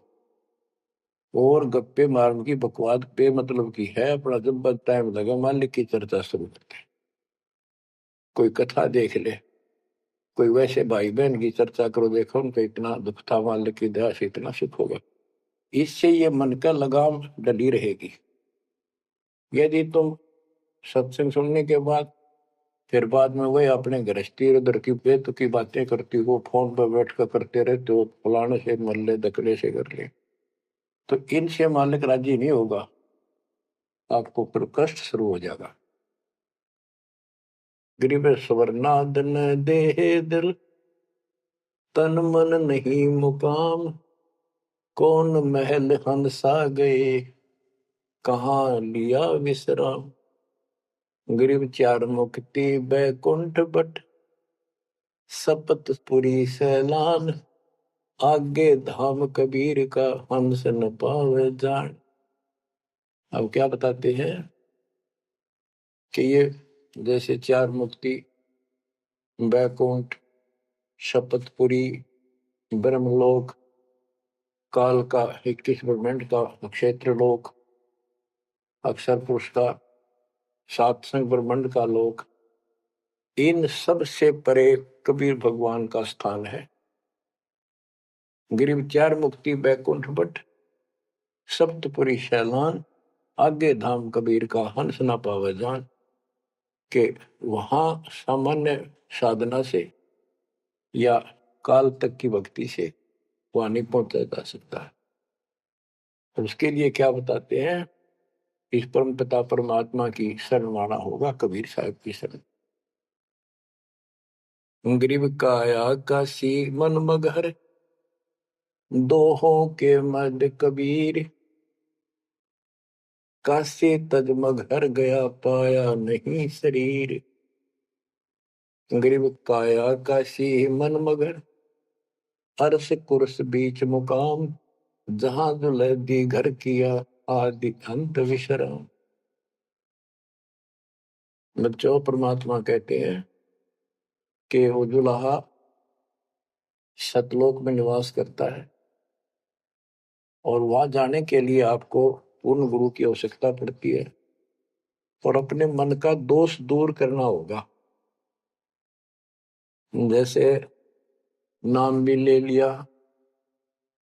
और गप्पे मारने की बकवाद पे मतलब की है, अपना जब टाइम लगा मालिक की चर्चा शुरू करते, कोई कथा देख ले, कोई वैसे भाई बहन की चर्चा करो, देखो उनको इतना दुख था, मालिक की दया से इतना सुख होगा। इससे ये मन का लगाम डली रहेगी। यदि तुम सत्संग सुनने के बाद फिर बाद में वही अपने गृहस्थी उधर की बेत की बातें करती हो, फोन पर बैठ कर करते रहते हो, फलाने से मर ले, दकले से कर ले, तो इनसे मालिक राजी नहीं होगा, आपको फिर कष्ट शुरू हो जाएगा। गरीब स्वर्णादन देह दिल, तन मन नहीं मुकाम, कौन महल हंसा गए, कहाँ लिया विश्राम। गरीब चार मुक्ति बैकुंठ बट, सपतपुरी सैलान, आगे धाम कबीर का, हंस न पावे जान। अब क्या बताते हैं कि ये जैसे चार मुक्ति, बैकुंठ, शपथपुरी, ब्रह्मलोक, काल का 21 ब्रह्मांड का क्षेत्र लोक, अक्षर पुरुष का सातसंग ब्रह्मांड का लोक, इन सब से परे कबीर भगवान का स्थान है। गिरिव चार मुक्ति बैकुंठ बट, सप्तपुरी शैलान, आगे धाम कबीर का, हंस ना पावे जान। के वहां सामान्य साधना से या काल तक की भक्ति से वहां नहीं पहुंचा जा सकता है। तो उसके लिए क्या बताते हैं, इस परम पिता परमात्मा की शरण माना होगा, कबीर साहब की शरण। ग्रीव काया काशी मन मगहर, दोहों के मद कबीर, काशी तज मगहर गया, पाया नहीं शरीर। ग्रीव काया काशी मन मगहर, अर्श कुर्स बीच मुकाम, जहां दुलहदी घर किया, आदि अंत विश्राम। बच्चों, परमात्मा कहते हैं कि वो दुल्हा सतलोक में निवास करता है, और वहां जाने के लिए आपको पूर्ण गुरु की आवश्यकता पड़ती है, और अपने मन का दोष दूर करना होगा। जैसे नाम भी ले लिया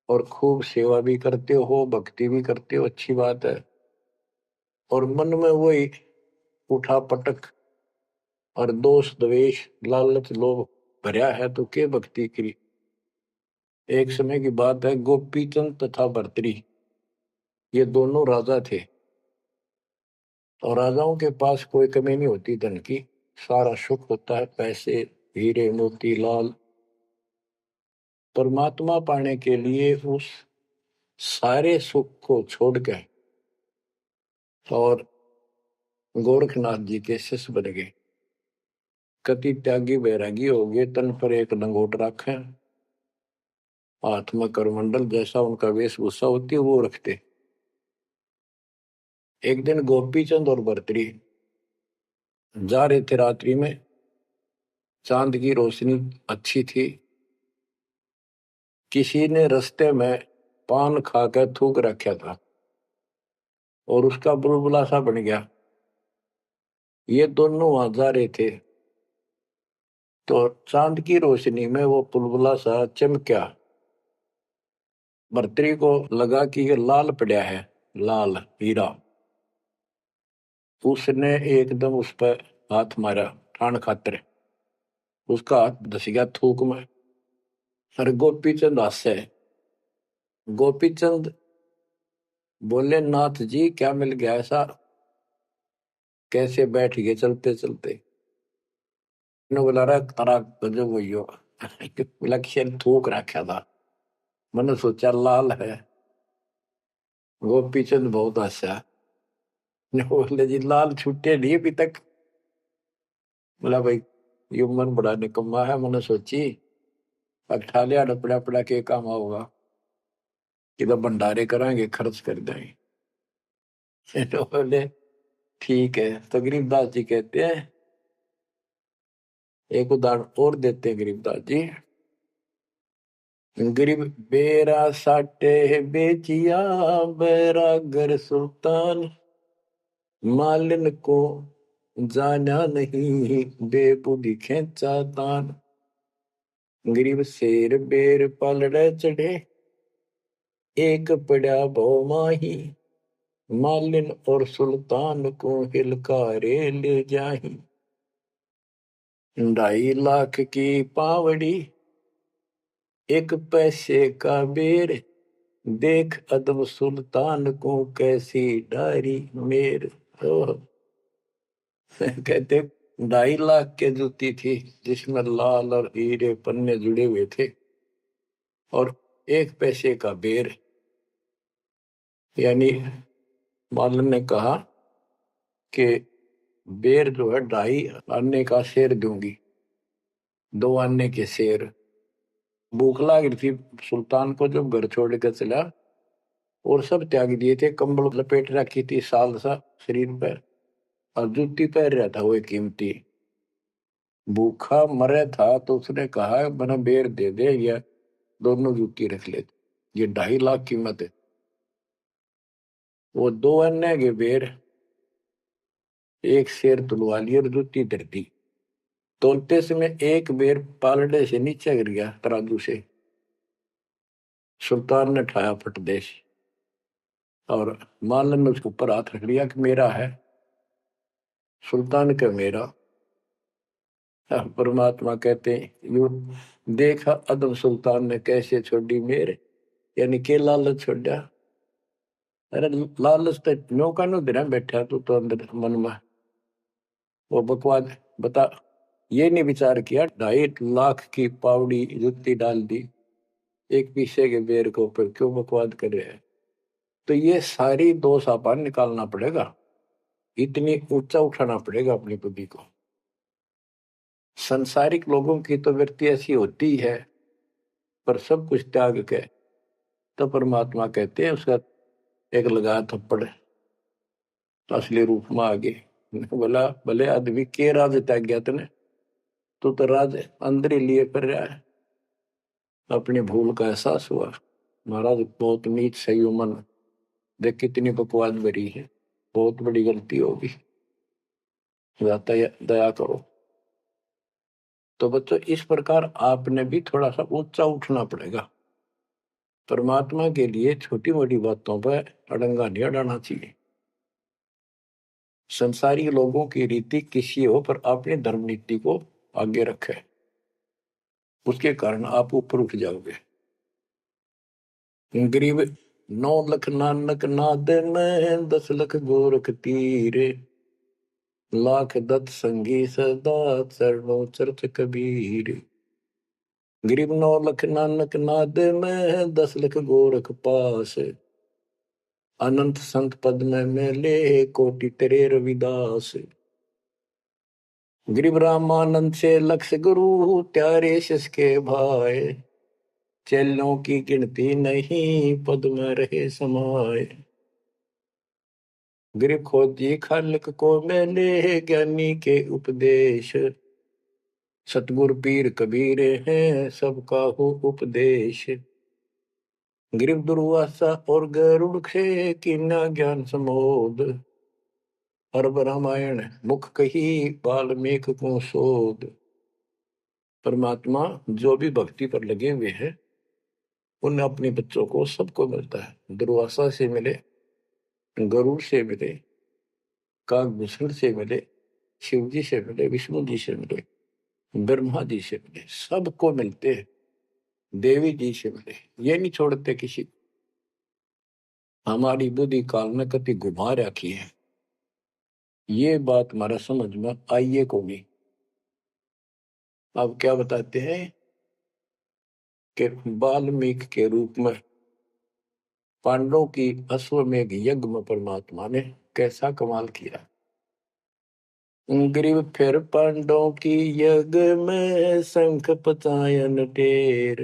और खूब सेवा भी करते हो, भक्ति भी करते हो, अच्छी बात है, और मन में वही उठा पटक और दोष द्वेष लालच लोभ भरा है, तो के भक्ति की। एक समय की बात है, गोपीचंद तथा भर्तरी, ये दोनों राजा थे, और राजाओं के पास कोई कमी नहीं होती धन की, सारा सुख होता है, पैसे हीरे मोती लाल, परमात्मा पाने के लिए उस सारे सुख को छोड़ के और गोरखनाथ जी के शिष्य बन गए। कति त्यागी बैरागी हो गए, तन पर एक लंगोट रखे, हाथ में करमंडल, जैसा उनका वेशभूषा होती है वो रखते। एक दिन गोपी चंद और भर्तरी जा रहे थे रात्रि में, चांद की रोशनी अच्छी थी। किसी ने रास्ते में पान खाकर थूक रखा था और उसका बुलबुला सा बन गया। ये दोनों वहां जा रहे थे तो चांद की रोशनी में वो बुलबुला सा चमका। भर्तरी को लगा कि ये लाल पड़ा है, लाल हीरा। उसने एकदम उस पर हाथ मारा ठाण खातर, उसका हाथ धस गया थूक में। सर गोपी चंद हास्य। गोपी चंद बोले, नाथ जी क्या मिल गया ऐसा, कैसे बैठ गए चलते चलते। बोला रहा तारा गजब हुई हो, लक्ष्य थूक रखा था, मैंने सोचा लाल है। गोपी चंद बहुत हंसा। बोले जी लाल छूटे नहीं अभी तक। बोला भाई ये मन बड़ा निकम्मा है, मैंने सोची अब ठा लिया डपड़ा पड़ा के काम होगा कि तो भंडारे कराएंगे, खर्च कर देंगे। तो बोले ठीक है। तो गरीबदास जी कहते हैं, एक उदाहरण और देते हैं गरीबदास जी। गरीब बेरा साटे बेचिया, बैरागर सुल्तान, मालिन को जाना नहीं, बेबुद्धि खेचा तान। गरीब शेर बेर पलड़े चढ़े, एक पड़ा भो माही, मालिन और सुल्तान को हिलकारे ले जाही। 2.5 लाख की पावड़ी, एक पैसे का बेर, देख अदब सुल्तान को कैसी डारी मेर। कहते 2.5 लाख के जूती थी जिसमें लाल और हीरे पन्ने जुड़े हुए थे, और 1 पैसे का बेर। यानी मालन ने कहा कि बेर जो है 2.5 आने का शेर दूंगी, 2 आने के शेर। भूख लाग रही थी सुल्तान को जब घर छोड़ कर चला, और सब त्याग दिए थे, कंबल लपेट रखी थी साल सा शरीर पर, और जूती पहन रहा था वो कीमती। भूखा मरे था तो उसने कहा मैंने बेर दे दे, या दोनों जूती रख ले, ये 2.5 लाख कीमत है। वो 2 आने के बेर, एक शेर तुलवा लिया और जूती धर दी। तोलते समय एक बेर पालड़े से नीचे गिर गया तराजू से। सुल्तान ने ठाया फटदेश, और मालन ने उसके ऊपर हाथ रख लिया कि मेरा है। सुल्तान का मेरा। परमात्मा कहते हैं यू देखा अदम सुल्तान ने कैसे छोड़ी मेरे, यानी के लालच छोड़ा। अरे लालच तो नौका नु दिन बैठा तू तो अंदर मन में वो बकवाद बता। ये नहीं विचार किया 2.5 लाख की पावड़ी जुत्ती डाल दी, एक पीछे के बेर को ऊपर क्यों बकवाद कर रहे हैं। तो ये सारी दोष आपन निकालना पड़ेगा, इतनी ऊंचा उठाना पड़ेगा अपनी बुद्धि को। संसारिक लोगों की तो वृत्ति ऐसी होती है, पर सब कुछ त्याग के तो परमात्मा कहते हैं उसका एक लगा थप्पड़ असली रूप में आ गए। बोला भले आदमी के राज त्याग गया तने, तो राज अंदर ही लिए कर रहा है। अपनी भूल का एहसास हुआ, महाराज बहुत नीच सही मन, देख कितनी बकवास भरी है, बहुत बड़ी गलती होगी, दया करो। तो बच्चों इस प्रकार आपने भी थोड़ा सा ऊंचा उठना पड़ेगा। परमात्मा के लिए छोटी मोटी बातों पर अड़ंगा नहीं अड़ाना चाहिए। संसारी लोगों की रीति किसी हो, पर अपनी धर्म नीति को आगे रखे, उसके कारण आप ऊपर उठ जाओगे। गरीब 9 लाख नानक नाद में, 10 लाख गोरख तीरे, लाख दत्त संगी सदा, चरणों चरत कबीर। गरीब 9 लख नानक नाद में, 10 लख गोरख पास। अनंत संत पद में मेले, कोटि तेरे रविदास। गरीब रामानंद से लक्ष गुरु, त्यारे शिष के भाई। चेलों की गिनती नहीं, पद में रहे समाये। गरीब खोजी खालक को मेले, ज्ञानी के उपदेश। सतगुरु पीर कबीर हैं, सबका हो उपदेश। गरीब दुर्वासा और गरुड़ से, कीना ज्ञान समोद। अरब रामायण मुख कही, वाल्मीक को शोध। परमात्मा जो भी भक्ति पर लगे हुए हैं, उन अपने बच्चों को सबको मिलता है। दुर्वासा से मिले, गरुड़ से मिले, काकभूषण से मिले, शिव जी से मिले, विष्णु जी से मिले, ब्रह्मा जी से मिले, सबको मिलते हैं। देवी जी से मिले, ये नहीं छोड़ते किसी। हमारी बुद्धि काल में कति घुमा रखी है, ये बात हमारा समझ में आइए को नहीं। अब क्या बताते हैं कि वाल्मीकि के रूप में पांडवों की अश्वमेघ यज्ञ में परमात्मा ने कैसा कमाल किया। गरीब फिर पांडवों की यज्ञ में, शंख पचायन टेर।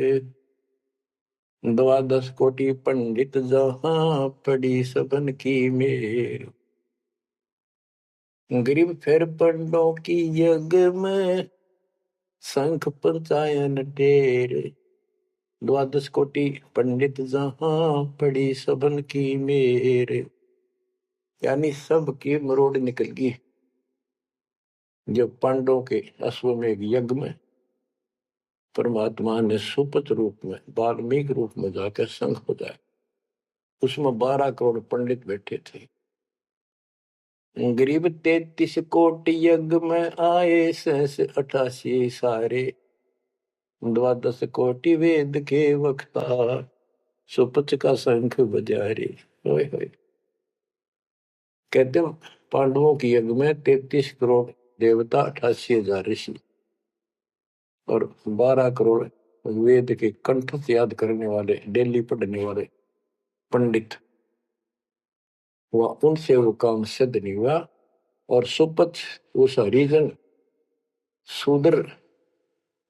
12 कोटि पंडित जहां, पड़ी सबन की मेर। गरीब फिर पांडवों की यज्ञ में, शंख पंचायन टेर। 12 कोटि पंडित जहां, पड़ी सबन की मेर। यानी सबकी मरोड़ निकल गई जब पांडवों के अश्वमेघ यज्ञ में परमात्मा ने सुपत रूप में, वाल्मीकि रूप में जाकर शंख बजाया। उसमें 12 करोड़ पंडित बैठे थे। गरीब 33 कोटि यज्ञ में आए, 88 सारे। 12 कोटि वेद के वक्ता, सुपच का शंख बजारे। होए होए। कहते पांडवों की यज्ञ में 33 करोड़ देवता, 88,000 ऋषि और 12 करोड़ वेद के कंठ से याद करने वाले, डेली पढ़ने वाले पंडित। वह उनसे वो काम सिद्ध नहीं हुआ। और सुपथ उस हरिजन शूद्र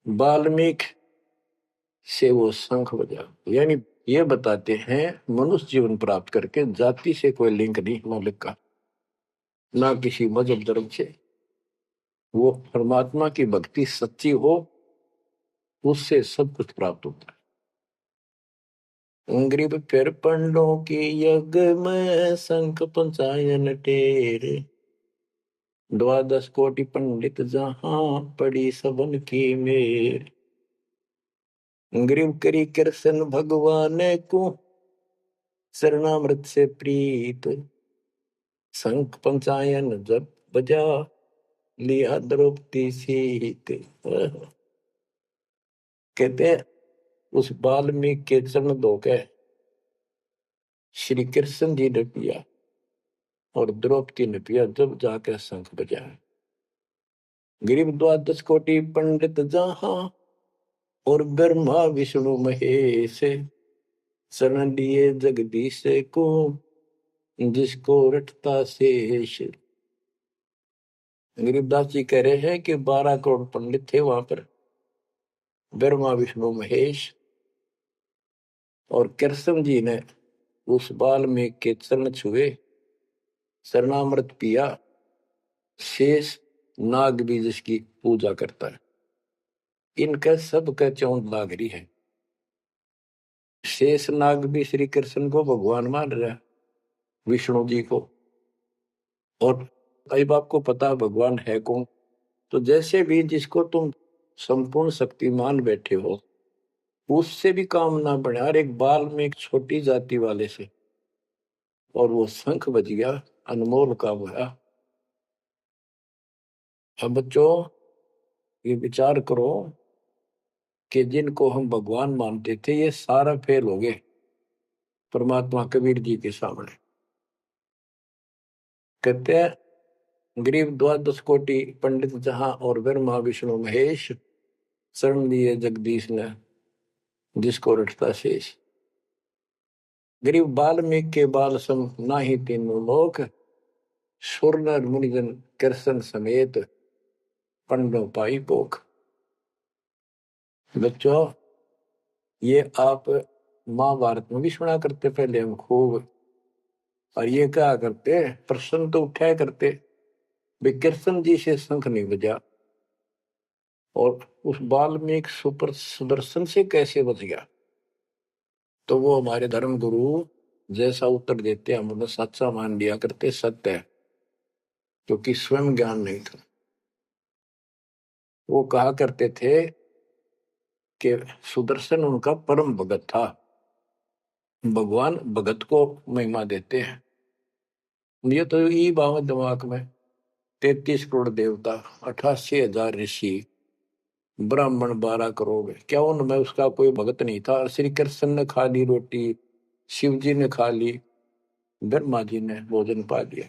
वाल्मीकि से वो शंख बजा। यानी ये बताते हैं मनुष्य जीवन प्राप्त करके जाति से कोई लिंक नहीं मालिक का, ना किसी मजहब धर्म से। वो परमात्मा की भक्ति सच्ची हो, उससे सब कुछ प्राप्त होता है। गरीब फिर पंडों की यज्ञ में, शंख पंचायन टेर। 12 कोटि पंडित जहां, पड़ी सबन की मेर। गरीब करी कृष्ण भगवान को, शरणामृत से प्रीत। शंख पंचायन जब बजा, लिया द्रौपदी सीत। कहते हैं उस वाल्मीकि के चरण धोके श्री कृष्ण जी ने पिया और द्रौपदी ने पिया, जब जाकर शंख बजा। गरीब 12 कोटि पंडित जहां, और ब्रह्मा विष्णु महेश। शरण लिए जगदीश को, जिसको रटता शेष। गरीबदास जी कह रहे हैं कि 12 करोड़ पंडित थे वहां पर, ब्रह्मा विष्णु महेश। और कृष्ण जी ने उस वाल्मीकि के चरण छुए, शरणामृत पिया। शेष नाग भी जिसकी पूजा करता है, इनका सबका चौंध लाग रही है। शेष नाग भी श्री कृष्ण को भगवान मान रहा है, विष्णु जी को। और अब आपको पता भगवान है कौन। तो जैसे भी जिसको तुम संपूर्ण शक्ति मान बैठे हो, उससे भी काम ना बढ़े। हर एक बाल में एक छोटी जाति वाले से, और वो शंख बज गया, अनमोल काम हुआ। अब बच्चों ये विचार करो कि जिनको हम भगवान मानते थे, ये सारा फेल हो गए परमात्मा कबीर जी के सामने। कहते हैं गरीब 12 कोटि पंडित जहां, और ब्रह्मा विष्णु महेश। शरण दिए जगदीश ने, जिसको रटता शेष। गरीब बाल्मीकि के बाल सम नाही तीनों लोक, सुर नर मुनिजन कृष्ण समेत पंडो पाई पोख। बच्चों, ये आप महाभारत में भी सुना करते पहले हम खूब, और ये क्या करते, प्रश्न तो उठाया करते, कृष्ण जी से शंख नहीं बजा, और उस वाल्मीकि सुपर सुदर्शन से कैसे बच गया। तो वो हमारे धर्म गुरु जैसा उत्तर देते हम उन्हें सच्चा मान लिया करते, सत्य है, क्योंकि स्वयं ज्ञान नहीं था। वो कहा करते थे कि सुदर्शन उनका परम भगत था। भगवान भगत को महिमा देते हैं। ये तो ये बात दिमाग में, 33 करोड़ देवता, 88,000 ऋषि, ब्राह्मण 12 करोड़, क्या उनमें उसका कोई भगत नहीं था। श्री कृष्ण ने खा ली रोटी, शिव जी ने खा ली, ब्रह्मा जी ने भोजन पा लिया।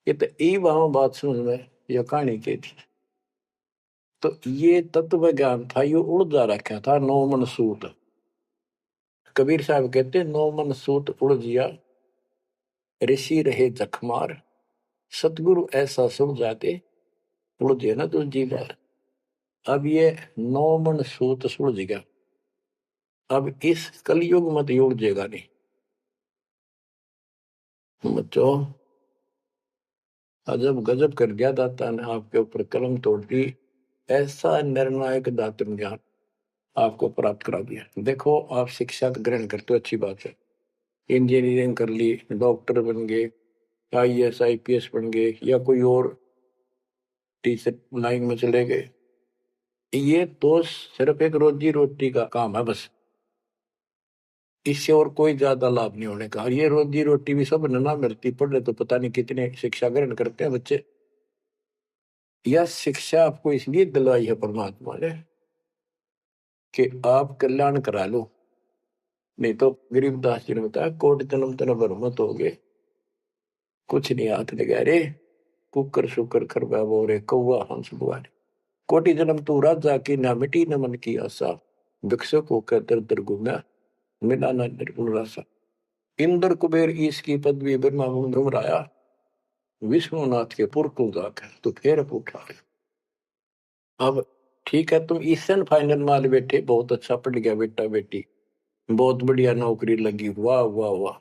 ये तो ई बात समझ में, यह कहानी के थी। तो ये तत्व ज्ञान था, ये उड़ जा रखा था। 9 मन सूत, कबीर साहब कहते 9 मन सूत उड़ जिया, ऋषि रहे जखमार, सतगुरु ऐसा सब जाते उड़ जे ना दूजी बार। अब ये 9 मन सूत सुलझ गया, अब इस कलयुग मत उड़जेगा नहीं। बच्चों, अजब गजब कर दिया दाता ने आपके ऊपर कलम तोड़ दी, ऐसा निर्णायक दातन ज्ञान आपको प्राप्त करा दिया। देखो, आप शिक्षा ग्रहण करते हो, अच्छी बात है, इंजीनियरिंग कर ली, डॉक्टर बन गए, IAS IPS बन गए, या कोई और टीचर लाइन में चले गए। ये तो सिर्फ एक रोजी रोटी का काम है बस, इससे और कोई ज्यादा लाभ नहीं होने का। और ये रोजी रोटी भी सब ना मिलती, पढ़ ले तो पता नहीं कितने शिक्षा ग्रहण करते हैं बच्चे। यह शिक्षा आपको इसलिए दिलवाई है परमात्मा ने कि आप कल्याण करा लो। नहीं तो गरीबदास जी ने बताया, कोट जन्म तन भरमत हो गए, कुछ नहीं हाथ लगा रे, कुकर शुकर खरबा बोरे, कौआ हंस बुआरे। कोटि जन्म तू राजा की, ना मिटी न मन की आशा, भिक्षुक होकर दर दर घूमा, मिला ना निर्गुण रासा। इंद्र कुबेर ईश की पदवी ब्रह्मा घुमराया, विष्णुनाथ के पुर को जाकर तो फिर उठा। अब ठीक है, तुम ईसन फाइनल माल बैठे, बहुत अच्छा पढ़ गया बेटा बेटी, बहुत बढ़िया नौकरी लगी, वाह वाह वाह।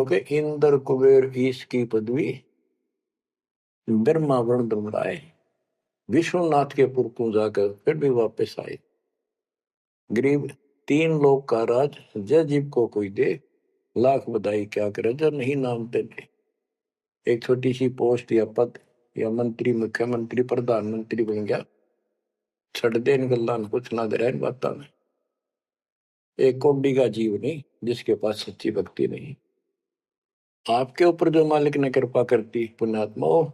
के इंद्र कुबेर ईश की पदवी ब्रह्मा वर्ण घुमराए, विश्वनाथ के पुर को जाकर फिर भी वापस आए। गरीब 3 लोक का राज, जय जीव को कोई दे, लाख बधाई क्या करे जो नहीं नाम तेरे। एक छोटी सी पोस्ट या पद या मंत्री, मुख्यमंत्री, प्रधानमंत्री बन गया, छड़ दे गल्ला कुछ ना दे रहा बात में। एक कौडी का जीव नहीं जिसके पास सच्ची भक्ति नहीं। आपके ऊपर जो मालिक ने कृपा करती, पुण्यात्मा हो,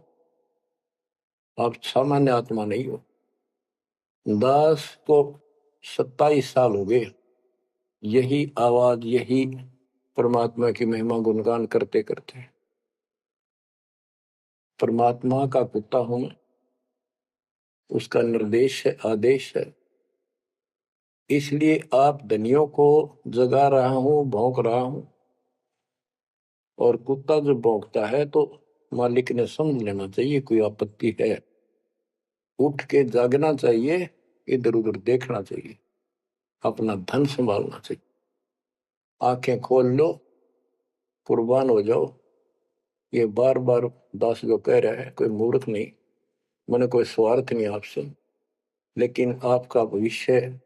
आप सामान्य आत्मा नहीं हो। दास को 27 साल हो गए यही आवाज, यही परमात्मा की महिमा गुणगान करते करते। परमात्मा का कुत्ता हूं मैं, उसका निर्देश है, आदेश है, इसलिए आप धनियों को जगा रहा हूं, भौंक रहा हूं। और कुत्ता जब भौंकता है तो मालिक ने समझ लेना चाहिए कोई आपत्ति है, उठ के जागना चाहिए, इधर उधर देखना चाहिए, अपना धन संभालना चाहिए। आंखें खोल लो, कुर्बान हो जाओ। ये बार बार दास जो कह रहा है, कोई मूर्ख नहीं, मैंने कोई स्वार्थ नहीं आपसे, लेकिन आपका भविष्य,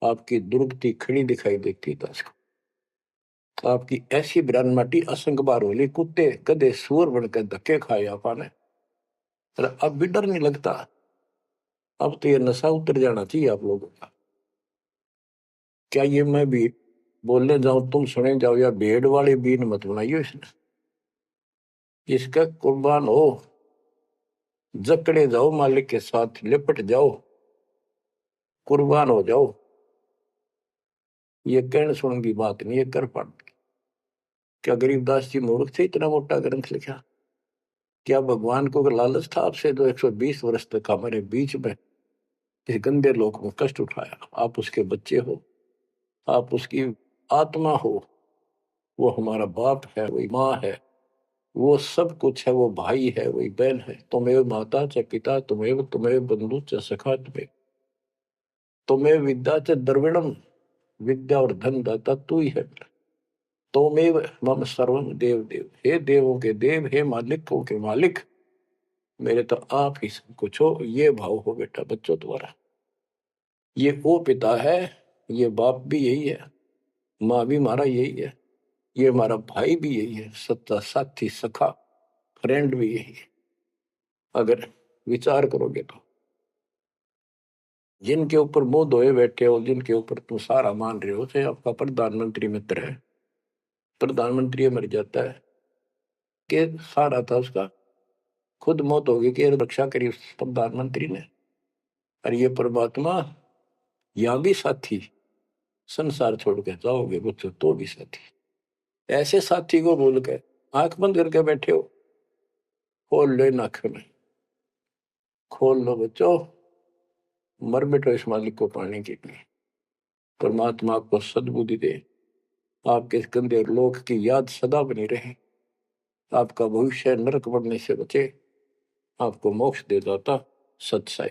आपकी दुर्गति खड़ी दिखाई देती दास को। आपकी ऐसी ब्रह्माटी असंग बार होली, कुत्ते गधे सुअर बनकर धक्के खाए आपने, अब भी डर नहीं लगता। अब तो ये नशा उतर जाना चाहिए आप लोगों का। क्या ये मैं भी बोलने जाऊं तुम सुने जाओ, या भेड़ वाले बीन मत बनाइयो इसने। इसका कुर्बान हो, जकड़े जाओ, मालिक के साथ लिपट जाओ, कुर्बान हो जाओ। ये कहने सुन की बात नहीं, ये कर पड़। क्या गरीबदास जी मूर्ख थे इतना मोटा ग्रंथ लिखा? क्या भगवान को लालच था आपसे जो 120 वर्ष तक हमारे बीच में इस गंदे लोक में कष्ट उठाया, आप उसके बच्चे हो, आप उसकी आत्मा हो, वो हमारा बाप है, वही माँ है, वो सब कुछ है, वो भाई है, वही बहन है। तुम्हें माता च पिता तुम्हें, तुम्हें बंधु च सखा तुम्हें विद्या च द्रविणम, विद्या और धन दाता तू ही है। तोमेव मम सर्वम देव देव, हे देवों के देव, हे मालिकों के मालिक, मेरे तो आप ही सब कुछ हो। ये भाव हो बेटा बच्चों तुम्हारा। ये वो पिता है, ये बाप भी यही है, माँ भी हमारा यही है, ये हमारा भाई भी यही है, सच्चा साथी सखा फ्रेंड भी यही है। अगर विचार करोगे तो जिनके ऊपर मुंह धोए बैठे हो, जिनके ऊपर तुम सारा मान रहे हो, चाहे आपका प्रधानमंत्री मित्र है, प्रधानमंत्री मर जाता है कि सारा था उसका, खुद मौत होगी कि रक्षा करी उस प्रधानमंत्री ने। और ये परमात्मा यहाँ भी साथी, संसार छोड़ के जाओगे बच्चों तो भी साथी। ऐसे साथी को बोल के आंख बंद करके बैठे हो, खोल लो नाक में, खोल लो बच्चों, मर बैठो इस मालिक को पाने के लिए। परमात्मा आपको सद्बुद्धि दे, आपके गंदे लोक की याद सदा बनी रहे, आपका भविष्य नरक बढ़ने से बचे, आपको मोक्ष दे दाता सत साई।